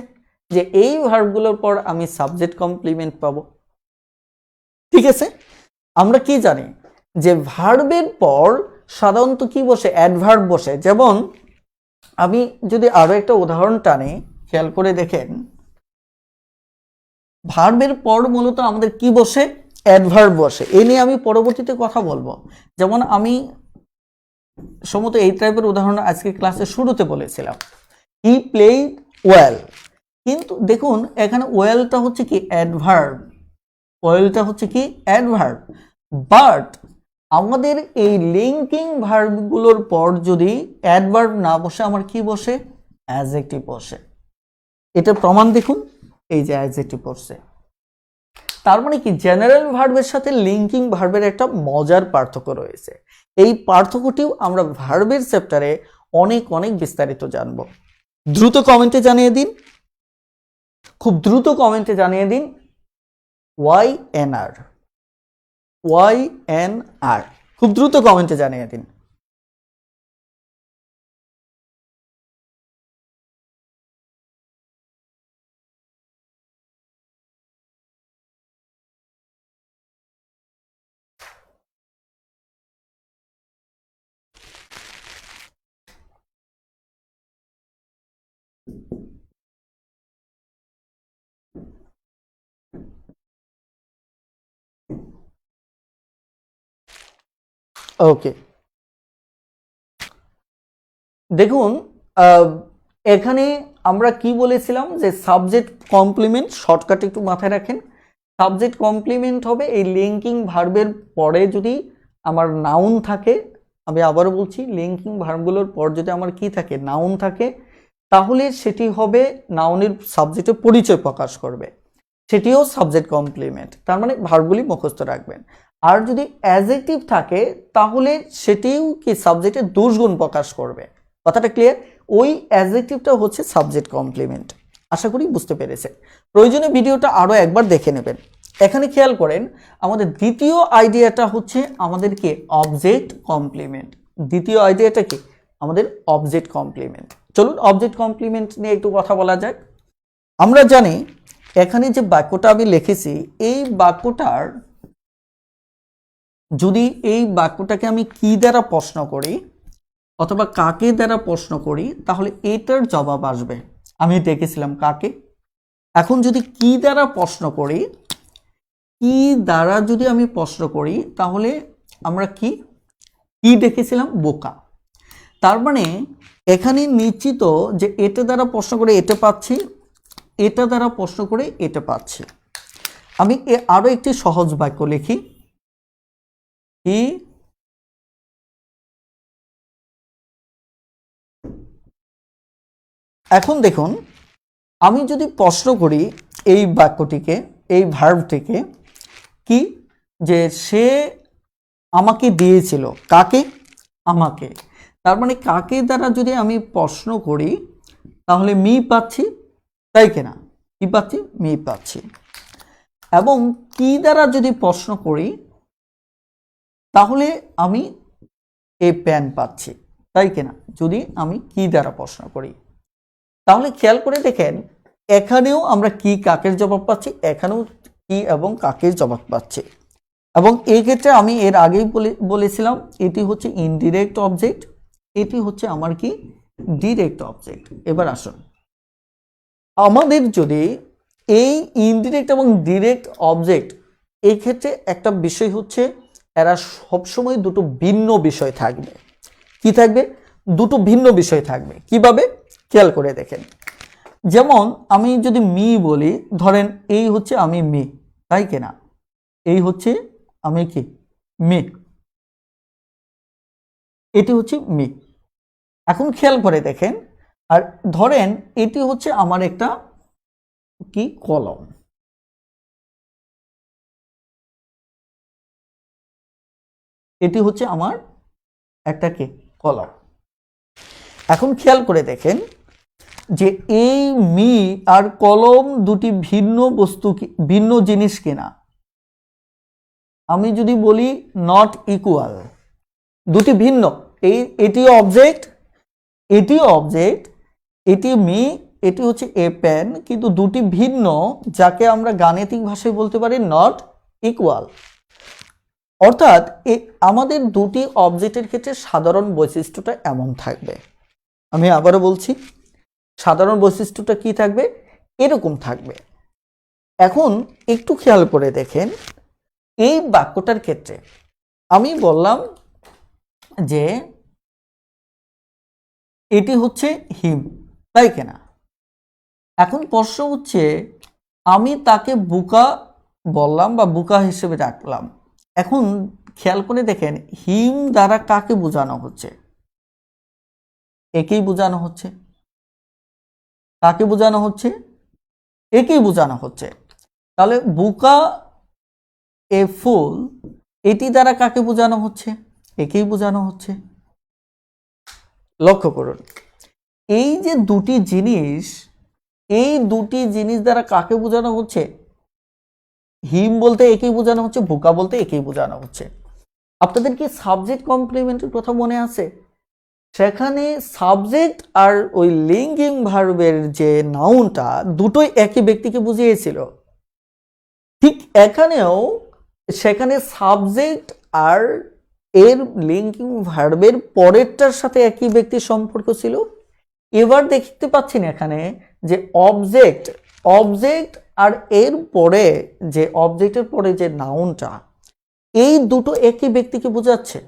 যে এই ভার্বগুলোর পর আমি সাবজেক্ট কমপ্লিমেন্ট পাবো। ঠিক আছে? আমরা কি জানি যে ভার্বের পর সাধারণত কি বসে? অ্যাডভার্ব বসে। যেমন আমি যদি আরো একটা উদাহরণ টানি, খেয়াল করে দেখেন ভার্বের পর মূলত আমাদের কি বসে? অ্যাডভার্ব বসে। এ নিয়ে আমি পরবর্তীতে কথা বলবো। যেমন আমি সম্ভবত এই টাইপের উদাহরণ আজকে ক্লাসের শুরুতে বলেছিলাম, হি প্লেড ওয়েল, কিন্তু দেখুন এখানে ওয়েলটা হচ্ছে কি অ্যাডভার্ব, ওয়েলটা হচ্ছে কি অ্যাডভার্ব, বাট আমাদের এই লিঙ্কিং ভার্বগুলোর পর যদি অ্যাডভার্ব না বসে আমার কি বসে? অ্যাডজেক্টিভ বসে। এটা প্রমাণ দেখুন, এই যে অ্যাডজেক্টিভ বসে। তার মানে কি জেনারেল ভার্বের সাথে লিঙ্কিং ভার্বের একটা মজার পার্থক্য রয়েছে। এই পার্থক্যটিও আমরা ভার্বের চ্যাপ্টারে অনেক অনেক বিস্তারিত জানব। দ্রুত কমেন্টে জানিয়ে দিন, খুব দ্রুত কমেন্টে জানিয়ে দিন YNR, YNR, খুব দ্রুত কমেন্টে জানিয়ে দিন। ওকে, দেখুন এখানে আমরা কি বলেছিলাম যে সাবজেক্ট কমপ্লিমেন্ট, শর্টকাট একটু মাথায় রাখেন, সাবজেক্ট কমপ্লিমেন্ট হবে এই লিঙ্কিং ভার্বের পরে যদি আমার নাউন থাকে। আমি আবারও বলছি, লিঙ্কিং ভার্বগুলোর পর যদি আমার কি থাকে? নাউন থাকে, তাহলে সেটি হবে নাউনের সাবজেক্টের পরিচয় প্রকাশ করবে, সেটিও সাবজেক্ট কমপ্লিমেন্ট। তার মানে ভার্বগুলি মুখস্থ রাখবেন। আর যদি অ্যাডজেক্টিভ থাকে তাহলে সেটিও কি সাবজেক্টের দোষগুণ প্রকাশ করবে। কথাটা ক্লিয়ার? ওই অ্যাডজেক্টিভটা হচ্ছে সাবজেক্ট কমপ্লিমেন্ট। আশা করি বুঝতে পেরেছেন। প্রয়োজনে ভিডিওটা আরো একবার দেখে নেবেন। এখানে খেয়াল করেন আমাদের দ্বিতীয় আইডিয়াটা হচ্ছে আমাদের কি অবজেক্ট কমপ্লিমেন্ট। দ্বিতীয় আইডিয়াটা কি? আমাদের অবজেক্ট কমপ্লিমেন্ট। চলুন অবজেক্ট কমপ্লিমেন্ট নিয়ে একটু কথা বলা যাক। আমরা জানি এখানে যে বাক্যটা আমি লিখেছি এই বাক্যটার যদি এই বাক্যটাকে আমি কি দ্বারা প্রশ্ন করি অথবা কাকে দ্বারা প্রশ্ন করি তাহলে এটার জবাব আসবে। আমি দেখেছিলাম কাকে। এখন যদি কি দ্বারা প্রশ্ন করি, কি দ্বারা যদি আমি প্রশ্ন করি তাহলে আমরা কি দেখেছিলাম? বোকা। তার মানে এখানে নিশ্চিত যে এটা দ্বারা প্রশ্ন করে এটা পাচ্ছি, এটা দ্বারা প্রশ্ন করে এটা পাচ্ছি। আমি আরো একটি সহজ বাক্য লিখি, কি এখন দেখুন, আমি যদি প্রশ্ন করি এই বাক্যটিকে, এই ভার্বটিকে, কি যে সে আমাকে দিয়েছিল, কাকে? আমাকে। তার মানে কাকে দ্বারা যদি আমি প্রশ্ন করি তাহলে মি পাচ্ছি, তাই কিনা? কি পাচ্ছি? মি পাচ্ছি। এবং কি দ্বারা যদি প্রশ্ন করি তাহলে আমি এ প্যান পাচ্ছি, তাই কিনা? যদি আমি কি দ্বারা প্রশ্ন করি তাহলে খেয়াল করে দেখেন এখানেও আমরা কি কাকের জবাব পাচ্ছি, এখানেও কি এবং কাকের জবাব পাচ্ছি। এবং এই ক্ষেত্রে আমি এর আগেই বলেছিলাম এটি হচ্ছে ইনডিরেক্ট অবজেক্ট, এটি হচ্ছে আমার কি ডিরেক্ট অবজেক্ট। এবার আসুন, আমাদের যদি এই ইনডিরেক্ট এবং ডিরেক্ট অবজেক্ট, এই ক্ষেত্রে একটা বিষয় হচ্ছে এরা সবসময় দুটো ভিন্ন বিষয় থাকবে। কি থাকবে? দুটো ভিন্ন বিষয় থাকবে। কিভাবে? খেয়াল করে দেখেন। যেমন আমি যদি মি বলি, ধরেন এই হচ্ছে আমি মি, তাই কিনা? এই হচ্ছে আমি কি মি, এটি হচ্ছে মি। এখন খেয়াল করে দেখেন, আর ধরেন এটি হচ্ছে আমার একটা কি কলম, এটি হচ্ছে আমার একটা কি কলম। এখন খেয়াল করে দেখেন যে এই মি আর কলম দুটি ভিন্ন বস্তু, ভিন্ন জিনিস কিনা। আমি যদি বলি নট ইকুয়াল, দুটি ভিন্ন, এটিও অবজেক্ট, এটিও অবজেক্ট, এটি মি, এটি হচ্ছে এ পেন, কিন্তু দুটি ভিন্ন, যাকে আমরা গাণিতিক ভাষায় বলতে পারি নট ইকুয়াল। অর্থাৎ আমাদের দুটি অবজেক্টের ক্ষেত্রে সাধারণ বৈশিষ্ট্যটা এমন থাকবে। আমি আবারও বলছি, সাধারণ বৈশিষ্ট্যটা কি থাকবে? এরকম থাকবে। এখন একটু খেয়াল করে দেখেন এই বাক্যটার ক্ষেত্রে আমি বললাম যে এটি হচ্ছে হিম, তাই কিনা? এখন প্রশ্ন হচ্ছে আমি তাকে বোকা বললাম বা বোকা হিসেবে রাখলাম। এখন খেয়াল করে দেখেন হিম দ্বারা কাকে বোঝানো হচ্ছে? একেই বোঝানো হচ্ছে। কাকে বোঝানো হচ্ছে? একেই বোঝানো হচ্ছে। তাহলে বোকা এ ফুল, এটি দ্বারা কাকে বোঝানো হচ্ছে? একেই বোঝানো হচ্ছে। লক্ষ্য করুন এই যে দুটি জিনিস, এই দুটি জিনিস দ্বারা কাকে বোঝানো হচ্ছে? হিম বলতে একেই বোঝানো হচ্ছে, বোকা বলতে একেই বোঝানো হচ্ছে। আপনাদের কি সাবজেক্ট কমপ্লিমেন্টের কথা মনে আছে? সেখানে সাবজেক্ট আর ওই লিঙ্কিং ভার্বের যে নাউনটা দুটোই একই ব্যক্তিকে বুঝিয়েছিল। ঠিক এখানেও সেখানে সাবজেক্ট আর এর লিঙ্কিং ভার্বের পরেরটার সাথে একই ব্যক্তির সম্পর্ক ছিল। এবার দেখতে পাচ্ছেন এখানে যে অবজেক্ট, অবজেক্ট আর এর পরে যে অবজেক্টের পরে যে নাউনটা, এই দুটো একই ব্যক্তিকে বোঝাচ্ছে,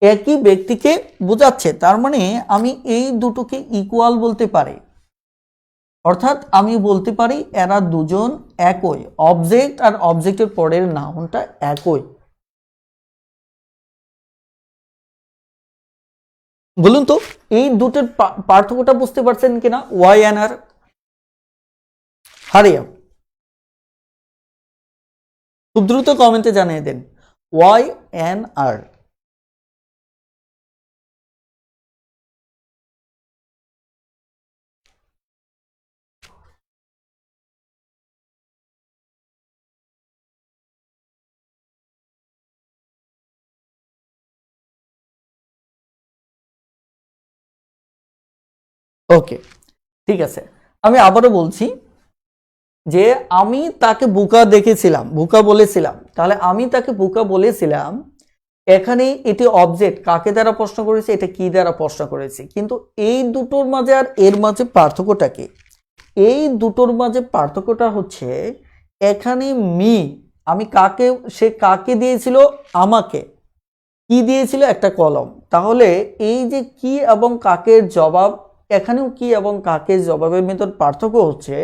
একই ব্যক্তিকে বোঝাচ্ছে। তার মানে আমি এই দুটোকে ইকুয়াল বলতে পারি, অর্থাৎ আমি বলতে পারি এরা দুজন একই, অবজেক্ট আর অবজেক্টের পরের নাউনটা একই। বলুন তো এই দুটোর পার্থক্যটা বুঝতে পারছেন কিনা? ওয়াই এন্ড আর। হারিয়া খুব দ্রুত কমেন্টে জানিয়ে দেন ওয়াই এন্ড আর। ওকে, ঠিক আছে। আমি আবারও বলছি যে আমি তাকে বোকা দেখেছিলাম, বোকা বলেছিলাম, তাহলে আমি তাকে বোকা বলেছিলাম, এখানে এটি অবজেক্ট কাকে দ্বারা প্রশ্ন করেছে, এটা কি দ্বারা প্রশ্ন করেছে। কিন্তু এই দুটোর মাঝে আর এর মাঝে পার্থক্যটা কি? এই দুটোর মাঝে পার্থক্যটা হচ্ছে এখানে মি, আমি কাকে, সে কাকে দিয়েছিল, আমাকে। কি দিয়েছিল? একটা কলম। তাহলে এই যে কি এবং কাকের জবাব, এখানেও কি এবং কাকের জবাবের মেথড পার্থক্য হচ্ছে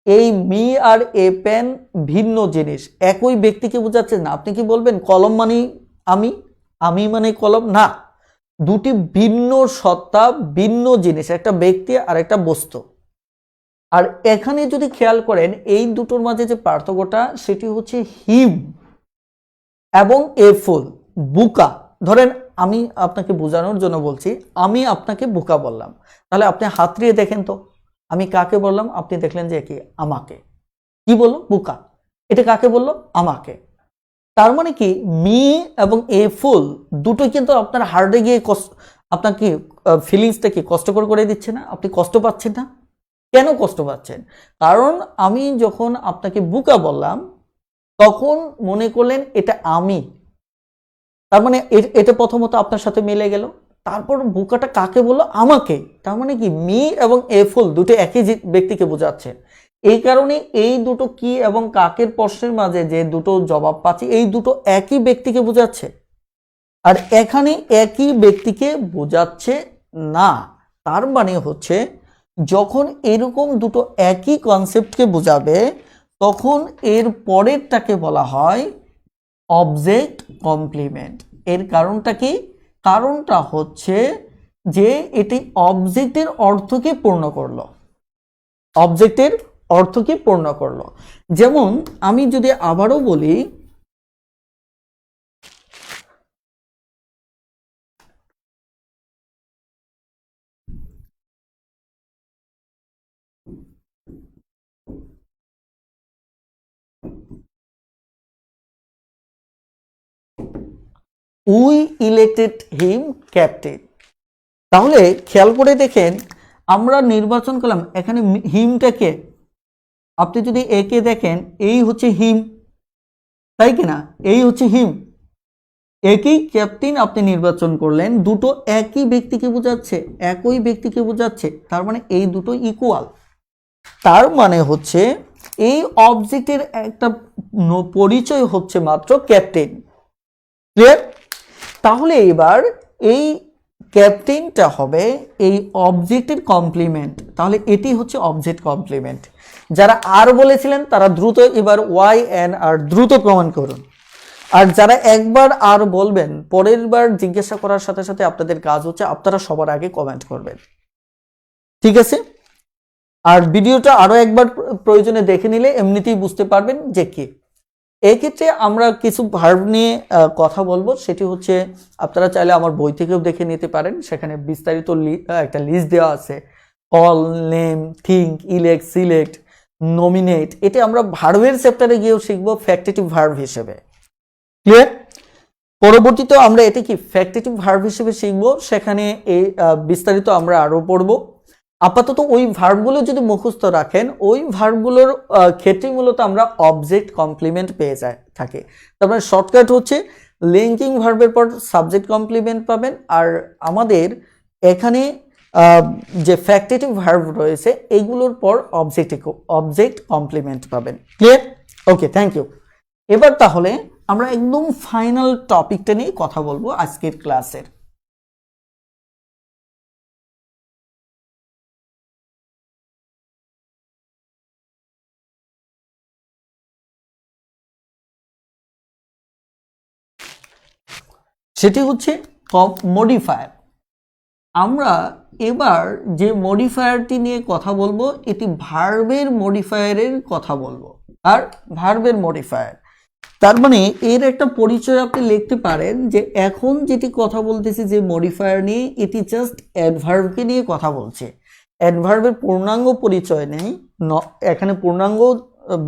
এই মি আর এ পেন ভিন্ন জিনিস, একই ব্যক্তিকে বোঝাচ্ছে না। আপনি কি বলবেন কলম মানে আমি, আমি মানে কলম? না, দুটি ভিন্ন সত্তা, ভিন্ন জিনিস, একটা ব্যক্তি আর একটা বস্তু। আর এখানে যদি খেয়াল করেন এই দুটোর মাঝে যে পার্থক্যটা সেটি হচ্ছে হিম এবং এ ফুল, বুকা। ধরেন আমি আপনাকে বোঝানোর জন্য বলছি, আমি আপনাকে বোকা বললাম, তাহলে আপনি হাত দিয়ে দেখেন তো আমি কাকে বললাম, আপনি দেখলেন যে কি আমাকে। কি বললো? বোকা। এটা কাকে বললো? আমাকে। তার মানে কি মি এবং এ ফুল দুটোই কিন্তু আপনার হার্টে গিয়ে আপনার কি ফিলিংসটা কি কষ্টকর করে দিচ্ছে না? আপনি কষ্ট পাচ্ছেন না? কেন কষ্ট পাচ্ছেন? কারণ আমি যখন আপনাকে বোকা বললাম তখন মনে করলেন এটা আমি, তার মানে এটা প্রথমত আপনার সাথে মিলে গেল। তারপর বোকাটা কাকে বললো? আমাকে। তার মানে কি মি এবং এ ফুল দুটো একই ব্যক্তিকে বোঝাচ্ছে। এই কারণে এই দুটো কি এবং কাকের প্রশ্নের মাঝে যে দুটো জবাব পাচ্ছি এই দুটো একই ব্যক্তিকে বোঝাচ্ছে, আর এখানে একই ব্যক্তিকে বোঝাচ্ছে না। তার মানে হচ্ছে যখন এরকম দুটো একই কনসেপ্টকে বোঝাবে তখন এর পরেরটাকে বলা হয় অবজেক্ট কমপ্লিমেন্ট। এর কারণটা কি? কারণটা হচ্ছে যে এটি অবজেক্টের অর্থকে পূর্ণ করলো, অবজেক্টের অর্থকে পূর্ণ করলো। যেমন আমি যদি আবারও বলি উই ইলেক্টেড হিম ক্যাপ্টেন, তাহলে খেয়াল করে দেখেন আমরা নির্বাচন করলাম এখানে হিমটাকে, আপনি যদি একে দেখেন এই হচ্ছে হিম, তাই কিনা? এই হচ্ছে হিম, একই ক্যাপ্টেন আপনি নির্বাচন করলেন, দুটো একই ব্যক্তিকে বোঝাচ্ছে, একই ব্যক্তিকে বোঝাচ্ছে, তার মানে এই দুটো ইকুয়াল। তার মানে হচ্ছে এই অবজেক্টের একটা পরিচয় হচ্ছে মাত্র ক্যাপ্টেন। ক্লিয়ার? তাহলে এবার এই ক্যাপ্টেনটা হবে এই অবজেক্টের কমপ্লিমেন্ট, তাহলে এটি হচ্ছে অবজেক্ট কমপ্লিমেন্ট। যারা আর বলেছিলেন তারা দ্রুত এবার ওয়াই এন আর দ্রুত প্রমাণ করুন, আর যারা একবার আর বলবেন পরের বার জিজ্ঞাসা করার সাথে সাথে আপনাদের কাজ হচ্ছে আপনারা সবার আগে কমেন্ট করবেন, ঠিক আছে? আর ভিডিওটা আরো একবার প্রয়োজনে দেখে নিলে এমনিতেই বুঝতে পারবেন যে কি। এই ক্ষেত্রে আমরা কিছু ভার্ব নিয়ে কথা বলবো, সেটি হচ্ছে আপনারা চাইলে আমার বই থেকেও দেখে নিতে পারেন, সেখানে বিস্তারিত একটা লিস্ট দেওয়া আছে। Call, name, think, elect, select, nominate, এটা আমরা ভার্বের চ্যাপ্টারে গিয়েও শিখবো ফ্যাক্টেটিভ ভার্ব হিসেবে। ক্লিয়ার? পরবর্তীতে আমরা এটা কি ফ্যাক্টেটিভ ভার্ব হিসেবে শিখবো, সেখানে এই বিস্তারিত আমরা আরো পড়বো। আপাতত ওই ভার্বগুলো যদি মুখস্থ রাখেন ওই ভার্বগুলোর ক্ষেত্রে মূলত আমরা অবজেক্ট কমপ্লিমেন্ট পেয়ে থাকি। তারপরে শর্টকাট হচ্ছে লিঙ্কিং ভার্বের পর সাবজেক্ট কমপ্লিমেন্ট পাবেন, আর আমাদের এখানে যে ফ্যাক্টেটিভ ভার্ব রয়েছে এইগুলোর পর অবজেক্ট কমপ্লিমেন্ট পাবেন। ক্লিয়ার? Okay, thank you. এবার তাহলে আমরা একদম ফাইনাল টপিকটা নিয়ে কথা বলবো আজকের ক্লাসের। সেটি হচ্ছে মডিফায়ার। আমরা এবার যে মডিফায়ারটি নিয়ে কথা বলবো এটি ভার্বের মডিফায়ারের কথা বলবো, আর ভার্বের মডিফায়ার তার মানে এর একটা পরিচয় আপনি লিখতে পারেন যে এখন যেটি কথা বলতেছি যে মডিফায়ার নিয়ে, এটি জাস্ট অ্যাডভার্বকে নিয়ে কথা বলছে। অ্যাডভার্বের পূর্ণাঙ্গ পরিচয় নেই, এখানে পূর্ণাঙ্গ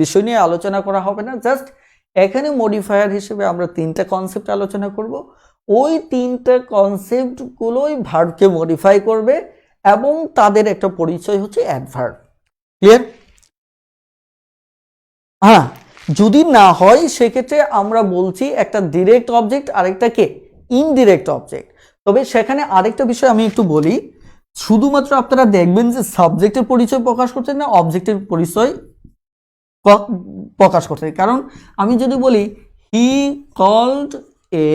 বিষয় নিয়ে আলোচনা করা হবে না, জাস্ট এখানে মডিফায়ার হিসেবে আমরা তিনটা কনসেপ্ট আলোচনা করব। ওই তিনটা কনসেপ্টগুলোই ভার্বকে মডিফাই করবে এবং তাদের একটা পরিচয় হচ্ছে অ্যাডভার্ব। ক্লিয়ার? হ্যাঁ, যদি না হয় সেক্ষেত্রে আমরা বলছি একটা ডিরেক্ট অবজেক্ট আরেকটা কে ইনডিরেক্ট অবজেক্ট। তবে সেখানে আরেকটা বিষয় আমি একটু বলি, শুধুমাত্র আপনারা দেখবেন যে সাবজেক্টের পরিচয় প্রকাশ করছেন না অবজেক্টের পরিচয় প্রকাশ করছে। কারণ আমি যদি বলি হি কল্ড এ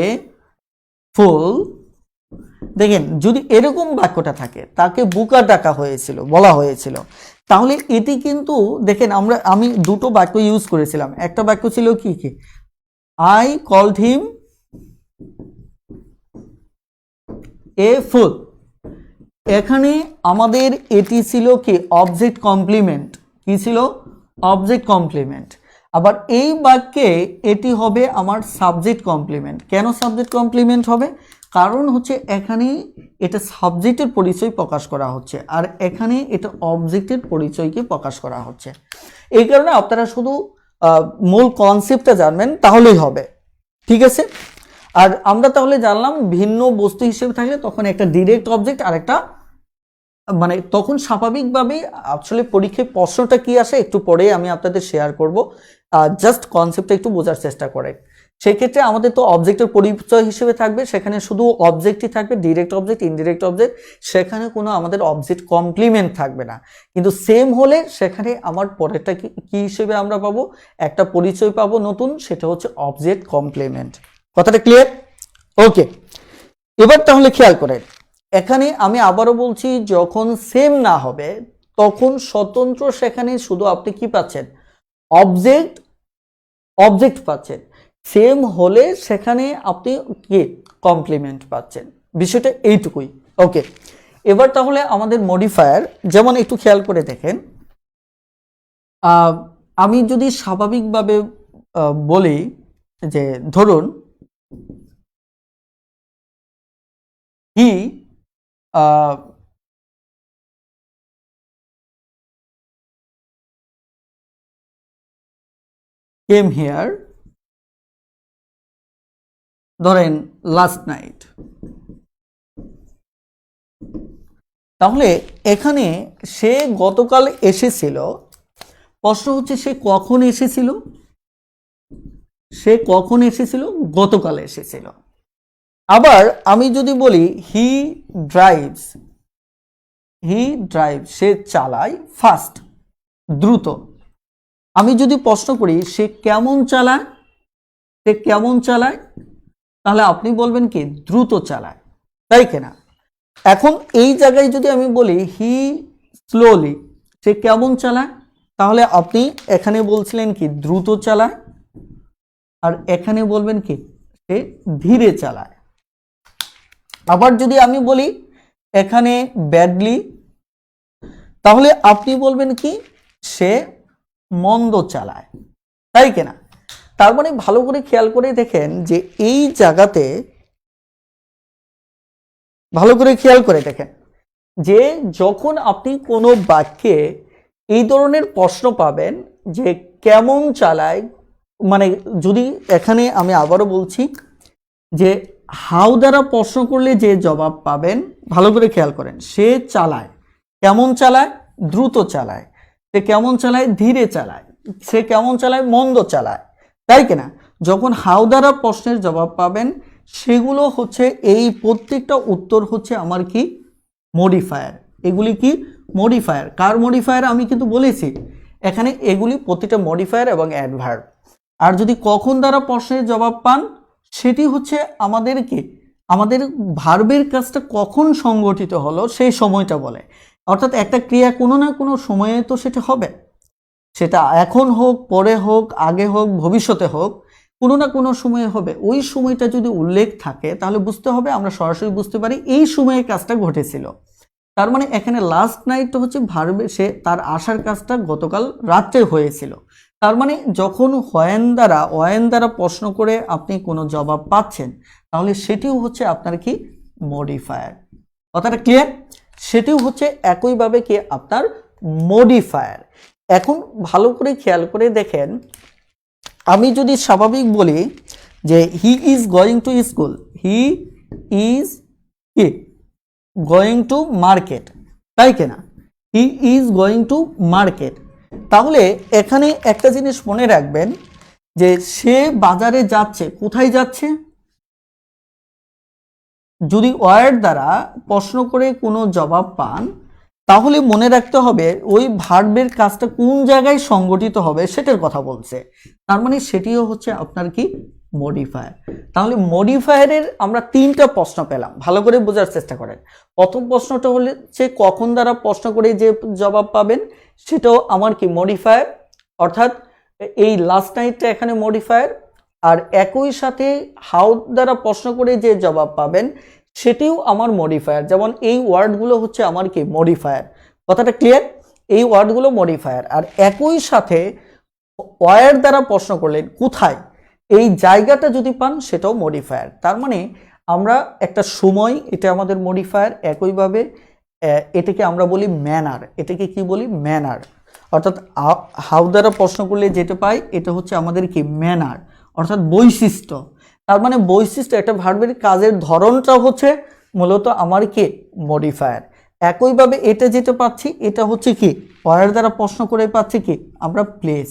ফুল, দেখেন যদি এরকম বাক্যটা থাকে তাকে বুকা ডাকা হয়েছিল বলা হয়েছিল, তাহলে এটি কিন্তু দেখেন আমি দুটো বাক্য ইউজ করেছিলাম। একটা বাক্য ছিল কি কি আই কল্ড হিম এ ফুল, এখানে আমাদের এটি ছিল কি অবজেক্ট কমপ্লিমেন্ট। কি ছিল? Object complement. আবার এই বাক্যে এটি হবে আমার সাবজেক্ট কমপ্লিমেন্ট। কেন সাবজেক্ট কমপ্লিমেন্ট হবে? কারণ হচ্ছে এখানে এটা সাবজেক্টের পরিচয় প্রকাশ করা হচ্ছে আর এখানে এটা অবজেক্টের পরিচয়কে প্রকাশ করা হচ্ছে। এই কারণে আপনারা শুধু মূল কনসেপ্টটা জানবেন তাহলেই হবে, ঠিক আছে? আর আমরা তাহলে জানলাম ভিন্ন বস্তু হিসেবে থাকলে তখন একটা ডিরেক্ট অবজেক্ট আর একটা মানে তখন স্বাভাবিকভাবে আসলে পরীক্ষায় প্রশ্নটা কি আসে একটু পরে আমি আপনাদের শেয়ার করব, জাস্ট কনসেপ্টটা একটু বোঝার চেষ্টা করে। সেই ক্ষেত্রে আমাদের তো অবজেক্টের পরিচয় হিসেবে থাকবে, সেখানে শুধু অবজেক্টই থাকবে, ডিরেক্ট অবজেক্ট ইনডিরেক্ট অবজেক্ট, সেখানে কোনো আমাদের অবজেক্ট কমপ্লিমেন্ট থাকবে না। কিন্তু সেম হলে সেখানে আমার পরেরটা কি হিসেবে আমরা পাবো? একটা পরিচয় পাবো নতুন, সেটা হচ্ছে অবজেক্ট কমপ্লিমেন্ট। কথাটা ক্লিয়ার? ওকে, এবার তাহলে খেয়াল করেন এখানে আমি আবারও বলছি যখন সেম না হবে তখন স্বতন্ত্র সেখানে শুধু আপনি কি পাচ্ছেন? অবজেক্ট পাচ্ছেন। সেম হলে সেখানে আপনি কি কমপ্লিমেন্ট পাচ্ছেন। বিষয়টা এইটুকুই। ওকে, এবার তাহলে আমাদের মডিফায়ার যেমন একটু খেয়াল করে দেখেন, আমি যদি স্বাভাবিকভাবে বলি যে ধরুন হি came here ধরেন লাস্ট নাইট, তাহলে এখানে সে গতকাল এসেছিল। প্রশ্ন হচ্ছে সে কখন এসেছিল? সে কখন এসেছিল? গতকাল এসেছিল। আবার আমি যদি বলি হি ড্রাইভস, সে চালায় ফাস্ট, দ্রুত। আমি যদি প্রশ্ন করি সে কেমন চালায়, তাহলে আপনি বলবেন কি দ্রুত চালায়, তাই কিনা? এখন এই জায়গায় যদি আমি বলি হি স্লোলি, সে কেমন চালায়, তাহলে আপনি এখানে বলছিলেন কি দ্রুত চালায় আর এখানে বলবেন কি সে ধীরে চালায়। আবার যদি আমি বলি এখানে ব্যাডলি, তাহলে আপনি বলবেন কি সে মন্দ চালায়, তাই কিনা? তার মানে ভালো করে খেয়াল করে দেখেন যে এই জায়গাতে ভালো করে খেয়াল করে দেখেন যে যখন আপনি কোনো বাক্যে এই ধরনের প্রশ্ন পাবেন যে কেমন চালায়, মানে যদি এখানে আমি আবারও বলছি যে হাউ দ্বারা প্রশ্ন করলে যে জবাব পাবেন ভালো করে খেয়াল করেন, সে চালায়, কেমন চালায়? দ্রুত চালায়। সে কেমন চালায়? ধীরে চালায়। সে কেমন চালায়? মন্দ চালায়, তাই কিনা? যখন হাউ দ্বারা প্রশ্নের জবাব পাবেন সেগুলো হচ্ছে এই প্রত্যেকটা উত্তর হচ্ছে আমার কি মডিফায়ার। এগুলি কি মডিফায়ার। কার মডিফায়ার? আমি কিন্তু বলেছি এখানে এগুলি প্রতিটা মডিফায়ার এবং অ্যাডভার্ব। আর যদি কখন দ্বারা প্রশ্নের জবাব পান সেটি হচ্ছে আমাদের কি আমাদের ভার্বের কাজটা কখন সংগঠিত হলো সেই সময়টা বলে। অর্থাৎ একটা ক্রিয়া কোনো না কোনো সময়ে তো সেটা হবে, সেটা এখন হোক, পরে হোক, আগে হোক, ভবিষ্যতে হোক, কোনো না কোনো সময়ে হবে। ওই সময়টা যদি উল্লেখ থাকে তাহলে বুঝতে হবে, আমরা সরাসরি বুঝতে পারি এই সময়ে কাজটা ঘটেছিল। তার মানে এখানে লাস্ট নাইট হচ্ছে ভার্বে, সে তার আসার কাজটা গতকাল রাত্রে হয়েছিল। তার মানে যখন ওয়েন দ্বারা প্রশ্ন করে আপনি কোনো জবাব পাচ্ছেন তাহলে সেটিও হচ্ছে আপনার কি মডিফায়ার। কথাটা ক্লিয়ার? সেটিও হচ্ছে একইভাবে কি আপনার মডিফায়ার। এখন ভালো করে খেয়াল করে দেখেন, আমি যদি স্বাভাবিক বলি যে he is going to school, he is কি গোয়িং টু মার্কেট, তাই কিনা? He is going to market, তাহলে এখানে একটা জিনিস মনে রাখবেন যে সে বাজারে যাচ্ছে, কোথায় যাচ্ছে? যদি ওয়ার দ্বারা প্রশ্ন করে কোনো জবাব পান তাহলে মনে রাখতে হবে ওই ভার্বের কাজটা কোন জায়গায় সংগঠিত হবে সেটার কথা বলছে। তার মানে সেটিও হচ্ছে আপনার কি মডিফায়ার। তাহলে মডিফায়ারের আমরা তিনটা প্রশ্ন পেলাম, ভালো করে বোঝার চেষ্টা করেন। প্রথম প্রশ্নটা হচ্ছে কখন দ্বারা প্রশ্ন করে যে জবাব পাবেন সেটাও আমার কি মডিফায়ার, অর্থাৎ এই লাস্ট নাইটটা এখানে মডিফায়ার। আর একই সাথে হাউ দ্বারা প্রশ্ন করে যে জবাব পাবেন সেটিও আমার মডিফায়ার। যেমন এই ওয়ার্ডগুলো হচ্ছে আমার কি মডিফায়ার, কথাটা ক্লিয়ার? এই ওয়ার্ডগুলো মডিফায়ার। আর একই সাথে ওয়ার দ্বারা প্রশ্ন করলেন কোথায়, এই জায়গাটা যদি পান সেটাও মডিফায়ার। তার মানে আমরা একটা সময়, এটা আমাদের মডিফায়ার। একইভাবে এটাকে আমরা বলি ম্যানার, এটাকে কি বলি ম্যানার। অর্থাৎ হাউ দ্বারা প্রশ্ন করলে যেটা পাই এটা হচ্ছে আমাদের কি ম্যানার, অর্থাৎ বৈশিষ্ট্য। তার মানে বৈশিষ্ট্য, একটা ভার্বের কাজের ধরনটা হচ্ছে মূলত আমার কি মডিফায়ার। একইভাবে এটা যেটা পাচ্ছি এটা হচ্ছে কি ওয়ার দ্বারা প্রশ্ন করে পাচ্ছি কি আমরা প্লেস,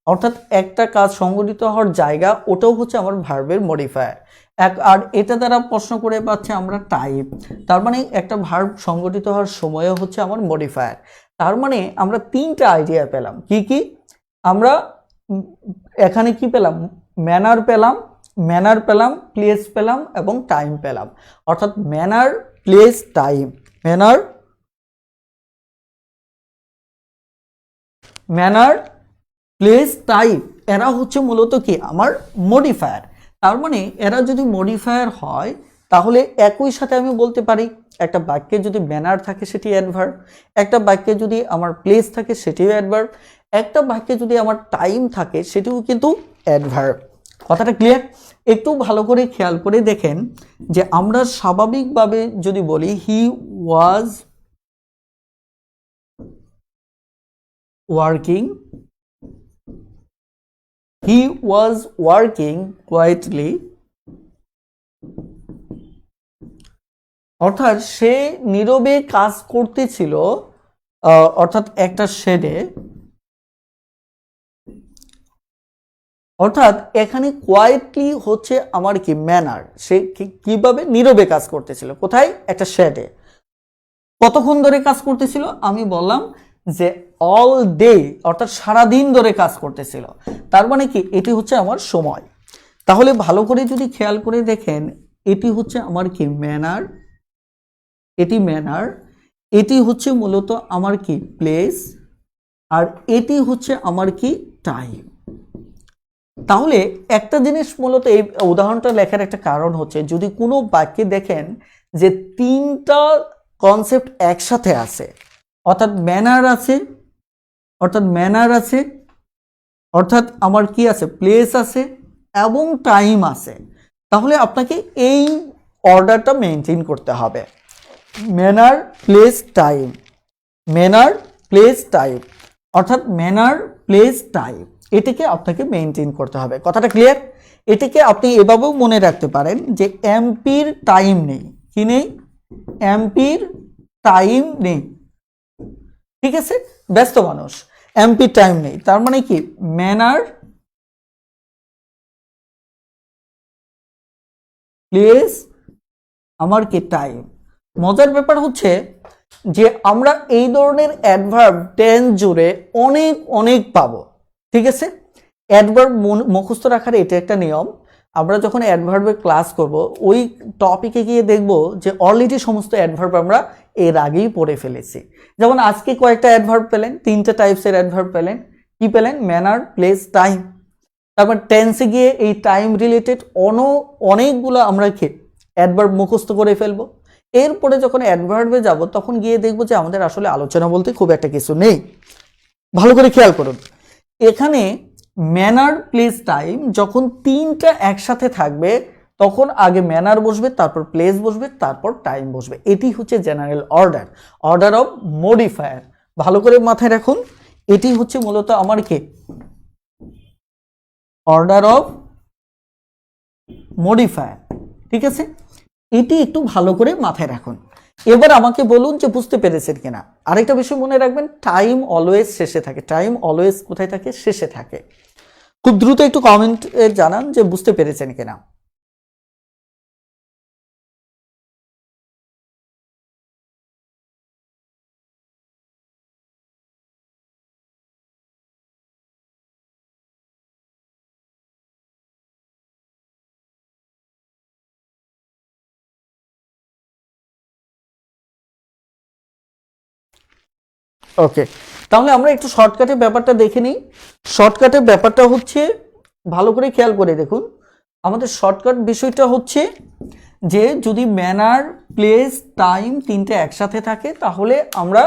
অর্থাৎ একটা কাজ সংগঠিত হওয়ার জায়গা, ওটাও হচ্ছে আমার ভার্বের মডিফায়ার। আর এটা দ্বারা প্রশ্ন করে পাচ্ছি আমরা টাইপ, তার মানে একটা ভার্ব সংগঠিত হওয়ার সময়ও হচ্ছে আমার মডিফায়ার। তার মানে আমরা তিনটা আইডিয়া পেলাম। কি কি আমরা এখানে কি পেলাম? ম্যানার পেলাম, প্লেস পেলাম এবং টাইম পেলাম। অর্থাৎ manner, place, time. Manner, place, time, এরা হচ্ছে মূলত কি আমার মডিফায়ার। তার মানে এরা যদি মডিফায়ার হয় তাহলে একই সাথে আমি বলতে পারি একটা বাক্যে যদি ম্যানার থাকে সেটি অ্যাডভার্ব, একটা বাক্যে যদি আমার প্লেস থাকে সেটিও অ্যাডভার্ব, একটা বাক্যে যদি আমার টাইম থাকে সেটিও কিন্তু অ্যাডভার্ব। কথাটা ক্লিয়ার? একটু ভালো করে খেয়াল করে দেখেন যে আমরা স্বাভাবিকভাবে যদি বলি he was working, he was working quietly, অর্থাৎ সে নীরবে কাজ করতেছিল, অর্থাৎ একটা শেডে। অর্থাৎ এখানে কোয়াইটলি হচ্ছে আমার কি ম্যানার, সে কিভাবে নীরবে কাজ করতেছিল, কোথায়? একটা শেডে। কতক্ষণ ধরে কাজ করতেছিল? আমি বললাম যে অল ডে, অর্থাৎ সারাদিন ধরে কাজ করতেছিল। তার মানে কি এটি হচ্ছে আমার সময়। তাহলে ভালো করে যদি খেয়াল করে দেখেন এটি হচ্ছে আমার কি ম্যানার, এটি ম্যানার, এটি হচ্ছে মূলত আমার কি প্লেস, আর এটি হচ্ছে আমার কি টাইম। তাহলে একটা জিনিস মূলত এই উদাহরণটা লেখার একটা কারণ হচ্ছে যদি কোনো বাক্যে দেখেন যে তিনটা কনসেপ্ট একসাথে আছে, অর্থাৎ ম্যানার আছে, অর্থাৎ আমার কি আছে প্লেস আছে এবং টাইম আছে, তাহলে আপনাকে এই অর্ডারটা মেনটেন করতে হবে। Manner, place, time, manner, place, time, অর্থাৎ ম্যানার, প্লেস, টাইম, এটিকে আপনাকে মেনটেন করতে হবে। কথাটা ক্লিয়ার? এটিকে আপনি এভাবেও মনে রাখতে পারেন যে এমপির টাইম নেই। কি নেই? এমপির টাইম নেই। ঠিক আছে, ব্যস্ত মানুষ, এমপির টাইম নেই। তার মানে কি ম্যানার, প্লেস, আমার কি টাইম। মজার ব্যাপার হচ্ছে যে আমরা এই ধরনের অ্যাডভার্ব টেন্স জুড়ে অনেক অনেক পাবো। ঠিক আছে, অ্যাডভার্ব মুখস্থ রাখার এটা একটা নিয়ম। আমরা যখন অ্যাডভার্বের ক্লাস করব ওই টপিকে গিয়ে দেখব যে অলরেডি সমস্ত অ্যাডভার্ব আমরা এর আগেই পড়ে ফেলেছি। যেমন আজকে কয়েকটা অ্যাডভার্ব পেলেন, তিনটা টাইপসের অ্যাডভার্ব পেলেন। কি পেলেন? Manner, place, time. তারপর টেন্সে গিয়ে এই টাইম রিলেটেড অনেকগুলো আমরা কি অ্যাডভার্ব মুখস্থ করে ফেলবো। এরপরে যখন অ্যাডভার্বে যাব তখন গিয়ে দেখবো যে আমাদের আসলে আলোচনা বলতে খুব একটা কিছু নেই। ভালো করে খেয়াল করুন, এখানে ম্যানার, প্লেস, টাইম যখন তিনটা একসাথে থাকবে তখন আগে ম্যানার বসবে, তারপর প্লেস বসবে, তারপর টাইম বসবে। এটি হচ্ছে জেনারেল অর্ডার অফ মডিফায়ার। ভালো করে মাথায় রাখুন, এটি হচ্ছে মূলত আমার কি অর্ডার অফ মডিফায়ার। ঠিক আছে, এটি একটু ভালো করে মাথায় রাখুন। এবার আমাকে বলুন যে বুঝতে পেরেছেন কিনা। আরেকটা বিষয় মনে রাখবেন, টাইম অলওয়েজ শেষে থাকে। টাইম অলওয়েজ কোথায় থাকে? শেষে থাকে। খুব দ্রুত একটু কমেন্ট জানান যে বুঝতে পেরেছেন কিনা। ওকে, তাহলে আমরা একটু শর্টকাটে ব্যাপারটা দেখে নিই। শর্টকাটের ব্যাপারটা হচ্ছে, ভালো করে খেয়াল করে দেখুন, আমাদের শর্টকাট বিষয়টা হচ্ছে যে যদি ম্যানার, প্লেস, টাইম তিনটে একসাথে থাকে তাহলে আমরা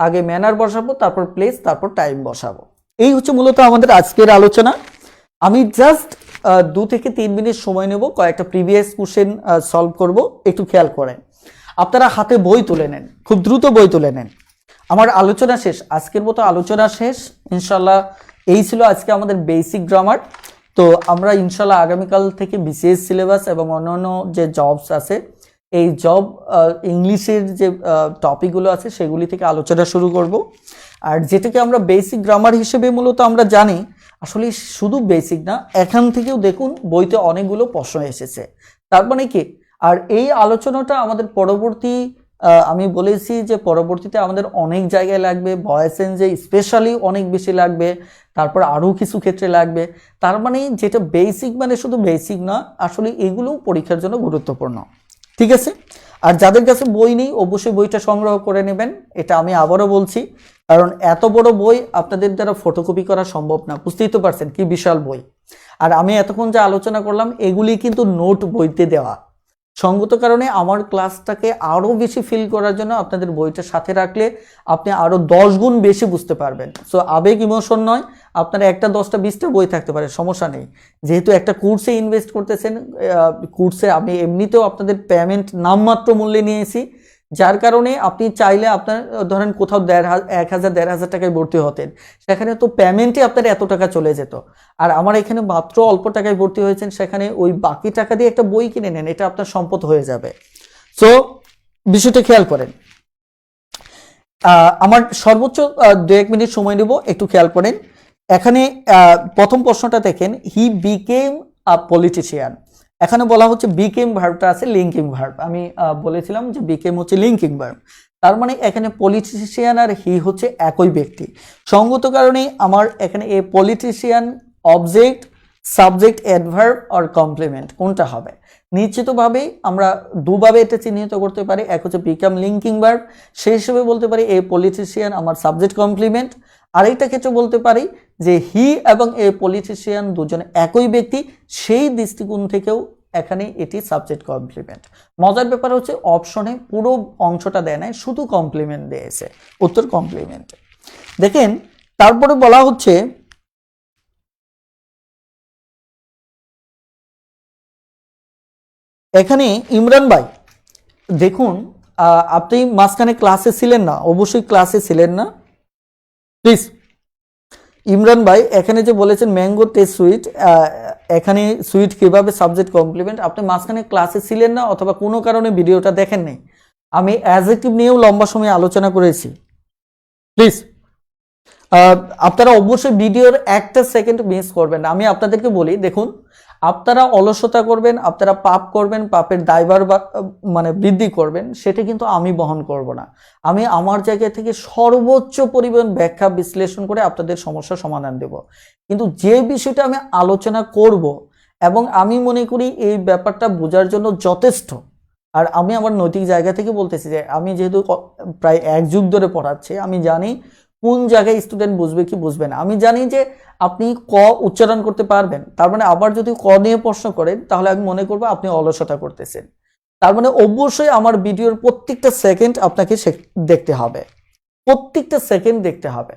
আগে ম্যানার বসাবো, তারপর প্লেস, তারপর টাইম বসাবো। এই হচ্ছে মূলত আমাদের আজকের আলোচনা। আমি জাস্ট 2 থেকে 3 মিনিট সময় নেব, কয়েকটা প্রিভিয়াস কোশ্চেন সলভ করব। একটু খেয়াল করেন, আপনারা হাতে বই তুলে নেন, খুব দ্রুত বই তুলে নেন। আমার আলোচনা শেষ, আজকের মতো আলোচনা শেষ ইনশাল্লাহ। এই ছিল আজকে আমাদের বেসিক গ্রামার। তো আমরা ইনশাল্লাহ আগামীকাল থেকে বিসিএস সিলেবাস এবং অন্যান্য যে জবস আছে, এই জব ইংলিশের যে টপিকগুলো আছে সেগুলি থেকে আলোচনা শুরু করব। আর যেটাকে আমরা বেসিক গ্রামার হিসেবে মূলত আমরা জানি, আসলে শুধু বেসিক না, এখান থেকেও দেখুন বইতে অনেকগুলো প্রশ্ন এসেছে। তার মানে কি, আর এই আলোচনাটা আমাদের পরবর্তী, আমি বলেছি যে পরবর্তীতে আমাদের অনেক জায়গায় লাগবে, ভয়েস চেঞ্জে স্পেশালি অনেক বেশি লাগবে, তারপর আরও কিছু ক্ষেত্রে লাগবে। তার মানে যেটা বেসিক, মানে শুধু বেসিক না, আসলে এগুলো পরীক্ষার জন্য গুরুত্বপূর্ণ। ঠিক আছে? আর যাদের কাছে বই নেই অবশ্যই বইটা সংগ্রহ করে নেবেন, এটা আমি আবারও বলছি, কারণ এত বড় বই আপনাদের দ্বারা ফটোকপি করা সম্ভব না। বুঝতেই তো পারছেন কি বিশাল বই। আর আমি এতক্ষণ যে আলোচনা করলাম এগুলি কিন্তু নোট বইতে দেওয়া। সঙ্গত কারণে আমার ক্লাসটাকে আরও বেশি ফিল করার জন্য আপনাদের বইটা সাথে রাখলে আপনি আরও 10 গুণ বেশি বুঝতে পারবেন। সো আবেগ, ইমোশন নয়, আপনার একটা 10টা 20টা বই থাকতে পারে, সমস্যা নেই। যেহেতু একটা কোর্সে ইনভেস্ট করতেছেন, কোর্সে আমি এমনিতেও আপনাদের পেমেন্ট নামমাত্র মূল্যে নিয়েছি, যার কারণে আপনি চাইলে আপনার ধরেন কোথাও 1,000 টাকায় ভর্তি হতেন, সেখানে তো পেমেন্টে আপনার এত টাকা চলে যেত। আর আমার এখানে মাত্র অল্প টাকায় ভর্তি হয়েছেন, সেখানে ওই বাকি টাকা দিয়ে একটা বই কিনে নেন, এটা আপনার সম্পদ হয়ে যাবে। সো বিষয়টা খেয়াল করেন। আমার সর্বোচ্চ 2-1 মিনিট সময় নেব, একটু খেয়াল করেন। এখানে প্রথম প্রশ্নটা দেখেন, হি বিকেম আ পলিটিশিয়ান। এখানে বলা হচ্ছে বিকেম ভার্বটা আছে লিঙ্কিং ভার্ব। আমি বলেছিলাম যে বিকেম হচ্ছে লিঙ্কিং ভার্ব। তার মানে এখানে পলিটিশিয়ান আর হি হচ্ছে একই ব্যক্তি। সঙ্গত কারণে আমার এখানে a politician object, subject, adverb or complement কোনটা হবে? নিশ্চিতভাবেই আমরা দুভাবে এটা চিহ্নিত করতে পারি। এক হচ্ছে বিকাম লিঙ্কিং ভার্ব, সেই হিসেবে বলতে পারি এ পলিটিশিয়ান আমার সাবজেক্ট কমপ্লিমেন্ট। আরেকটা ক্ষেত্রে বলতে পারি যে হি এবং এ পলিটিশিয়ান দুজনে একই ব্যক্তি, সেই দৃষ্টিকোণ থেকেও এখানে এটি সাবজেক্ট কমপ্লিমেন্ট। মজার ব্যাপার হচ্ছে অপশনে পুরো অংশটা দেয় নাই, শুধু কমপ্লিমেন্ট দিয়েছে, উত্তর কমপ্লিমেন্ট। দেখেন তারপরে বলা হচ্ছে, এখানে ইমরান ভাই দেখুন, আপনি মাঝখানে ক্লাসে ছিলেন না, অবশ্যই ক্লাসে ছিলেন না, প্লিজ। ইমরান ভাই এখানে যে বলেছেন ম্যাঙ্গো টেস্ট সুইট, এখানে সুইট কিভাবে সাবজেক্ট কমপ্লিমেন্ট, আপনি মাঝখানে ক্লাসে ছিলেন না অথবা কোনো কারণে ভিডিওটা দেখেন নাই। আমি অ্যাডজেক্টিভ নিয়েও লম্বা সময় আলোচনা করেছি। প্লিজ আপনারা অবশ্যই ভিডিওর একটা সেকেন্ড মিস করবেন না। আমি আপনাদেরকে বলি, দেখুন, আপনারা অলসতা করবেন, আপনারা পাপ করবেন, পাপের দায়ভার মানে বৃদ্ধি করবেন, সেটা কিন্তু আমি বহন করব না। আমি আমার জায়গা থেকে সর্বোচ্চ পরিমাণ ব্যাখ্যা বিশ্লেষণ করে আপনাদের সমস্যার সমাধান দেব। কিন্তু যে বিষয়টা আমি আলোচনা করব এবং আমি মনে করি এই ব্যাপারটা বোঝার জন্য যথেষ্ট, আর আমি আমার নৈতিক জায়গা থেকে বলতেছি যে আমি যেহেতু প্রায় 1 যুগ ধরে পড়াচ্ছি, আমি জানি কোন জায়গায় স্টুডেন্ট বুঝবে কি বুঝবে না। আমি জানি যে আপনি ক উচ্চারণ করতে পারবেন, তার মানে আবার যদি ক নিয়ে প্রশ্ন করেন তাহলে আমি মনে করবো আপনি অলসতা করতেছেন। তার মানে অবশ্যই আমার ভিডিওর প্রত্যেকটা সেকেন্ড আপনাকে দেখতে হবে, প্রত্যেকটা সেকেন্ড দেখতে হবে।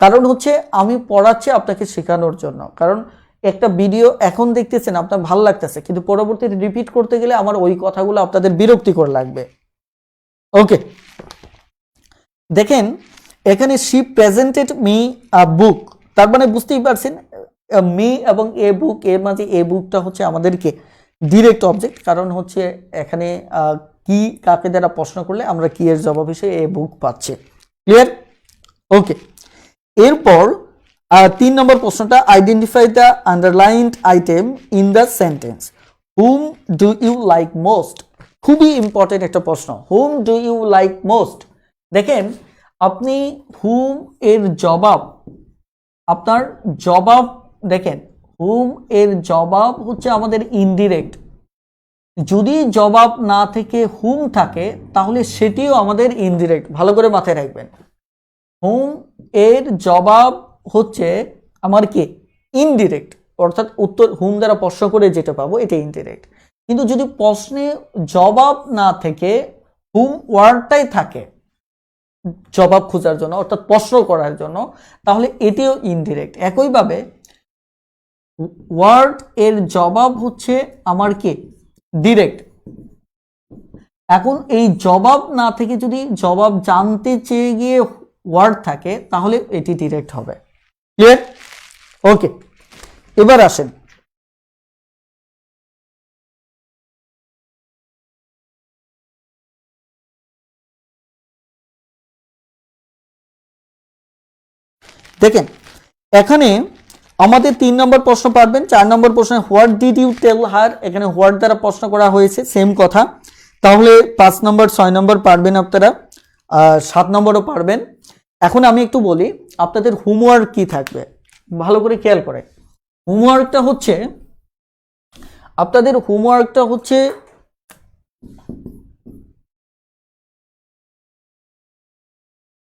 কারণ হচ্ছে আমি পড়াচ্ছি আপনাকে শেখানোর জন্য। কারণ একটা ভিডিও এখন দেখতেছেন আপনার ভালো লাগতেছে, কিন্তু পরবর্তীতে রিপিট করতে গেলে আমার ওই কথাগুলো আপনাদের বিরক্তিকর লাগবে। ওকে, দেখেন এখানে শি প্রেজেন্টেড মি আ বুক, তার মানে বুঝতেই পারছেন মি এবং এ বুক, এর মাঝে এ বুকটা হচ্ছে আমাদেরকে ডিরেক্ট অবজেক্ট। কারণ হচ্ছে এখানে কি কাকে দ্বারা প্রশ্ন করলে আমরা কি এর জবাব হিসেবে এ বুক পাচ্ছি। ক্লিয়ার? ওকে, এরপর 3 নম্বর প্রশ্নটা, identify the underlined item in the sentence. Whom do you like most, খুবই ইম্পর্টেন্ট একটা প্রশ্ন। Whom do you like most, দেখেন আপনি হুম এর জবাব, আপনার জবাব দেখেন, হুম এর জবাব হচ্ছে আমাদের ইনডিরেক্ট। যদি জবাব না থেকে হুম থাকে তাহলে সেটিও আমাদের ইনডিরেক্ট, ভালো করে মাথায় রাখবেন। হুম এর জবাব হচ্ছে আমার কি ইনডিরেক্ট, অর্থাৎ উত্তর হুম দ্বারা প্রশ্ন করে যেটা পাবো এটা ইনডিরেক্ট। কিন্তু যদি প্রশ্নে জবাব না থেকে হুম ওয়ার্ডটাই থাকে জবাব খোঁজার জন্য, অর্থাৎ প্রশ্ন করার জন্য, তাহলে এটিও ইনডিরেক্ট। একইভাবে ওয়ার্ড এর জবাব হচ্ছে আমার কি ডিরেক্ট। এখন এই জবাব না থেকে যদি জবাব জানতে চেয়ে গিয়ে ওয়ার্ড থাকে তাহলে এটি ডিরেক্ট হবে। ক্লিয়ার? ওকে, এবার আসেন দেখেন, এখানে আমাদের 3 নম্বর প্রশ্ন পারবেন। 4 নম্বর প্রশ্নে হোয়াট ডিড ইউ টেল হার, এখানে হোয়াট দ্বারা প্রশ্ন করা হয়েছে, সেম কথা। তাহলে 5 নম্বর 6 নম্বর পারবেন আপনারা, 7 নম্বরও পারবেন। এখন আমি একটু বলি আপনাদের হোমওয়ার্ক কি থাকবে, ভালো করে খেয়াল করে। হোমওয়ার্কটা হচ্ছে আপনাদের হোমওয়ার্কটা হচ্ছে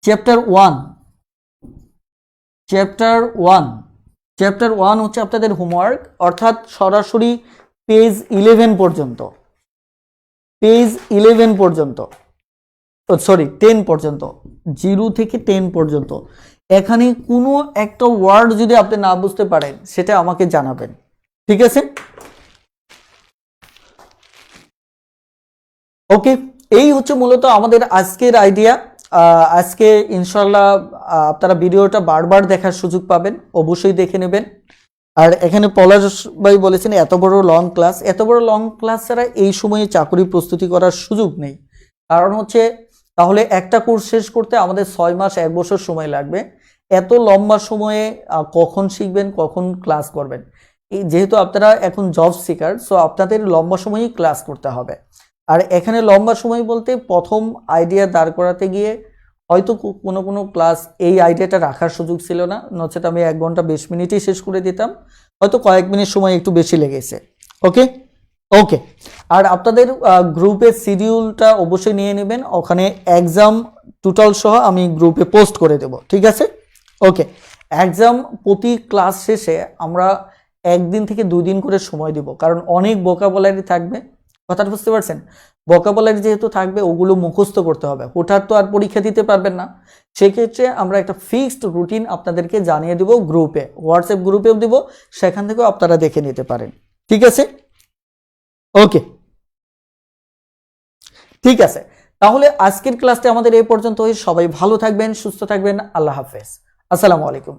চ্যাপ্টার 1, চ্যাপ্টার 1 হচ্ছে আপনাদের হোমওয়ার্ক, অর্থাৎ সরাসরি পেজ 11 পর্যন্ত, পেজ 11 পর্যন্ত, সরি 10 পর্যন্ত, 0 থেকে 10 পর্যন্ত। এখানে কোনো একটা ওয়ার্ড যদি আপনি না বুঝতে পারেন সেটা আমাকে জানাবেন, ঠিক আছে? ওকে, এই হচ্ছে মূলত আমাদের আজকের আইডিয়া। আজকে ইনশাল্লাহ আপনারা ভিডিওটা বারবার দেখার সুযোগ পাবেন, অবশ্যই দেখে নেবেন। আর এখানে পলাশ ভাই বলেছেন এত বড় লং ক্লাস ছাড়া এই সময়ে চাকরি প্রস্তুতি করার সুযোগ নেই। কারণ হচ্ছে তাহলে একটা কোর্স শেষ করতে আমাদের 6 মাস 1 বছর সময় লাগবে। এত লম্বা সময়ে কখন শিখবেন, কখন ক্লাস করবেন? এই যেহেতু আপনারা এখন জব সিকার, সো আপনাদের লম্বা সময়ই ক্লাস করতে হবে। আর এখানে লম্বা সময় বলতে প্রথম আইডিয়া দাঁড় করাতে গিয়ে হয়তো কোনো ক্লাস এই আইডিয়াটা রাখার সুযোগ ছিল না, নচেত আমি 1 ঘন্টা 20 মিনিটেই শেষ করে দিতাম, হয়তো কয়েক মিনিট সময় একটু বেশি লেগেছে। ওকে ওকে, আর আপনাদের গ্রুপের শিডিউলটা অবশ্যই নিয়ে নেবেন, ওখানে এক্সাম টোটাল সহ আমি গ্রুপে পোস্ট করে দেব, ঠিক আছে? ওকে, এক্সাম প্রতি ক্লাস শেষে আমরা 1 দিন থেকে 2 দিন করে সময় দিব, কারণ অনেক ভোকাবুলারি থাকবে, কথাটা বুঝতে পারছেন? ভোকাবুলারি যেহেতু থাকবে ওগুলো মুখস্থ করতে হবে, হঠাৎ তো আর পরীক্ষা দিতে পারবেন না। সেক্ষেত্রে আমরা একটা ফিক্সড রুটিন আপনাদেরকে জানিয়ে দেব গ্রুপে, হোয়াটসঅ্যাপ গ্রুপেও দিব, সেখান থেকেও আপনারা দেখে নিতে পারেন, ঠিক আছে? ওকে, ঠিক আছে, তাহলে আজকের ক্লাসটা আমাদের এই পর্যন্তই। সবাই ভালো থাকবেন, সুস্থ থাকবেন, আল্লাহ হাফেজ, আসসালামু আলাইকুম।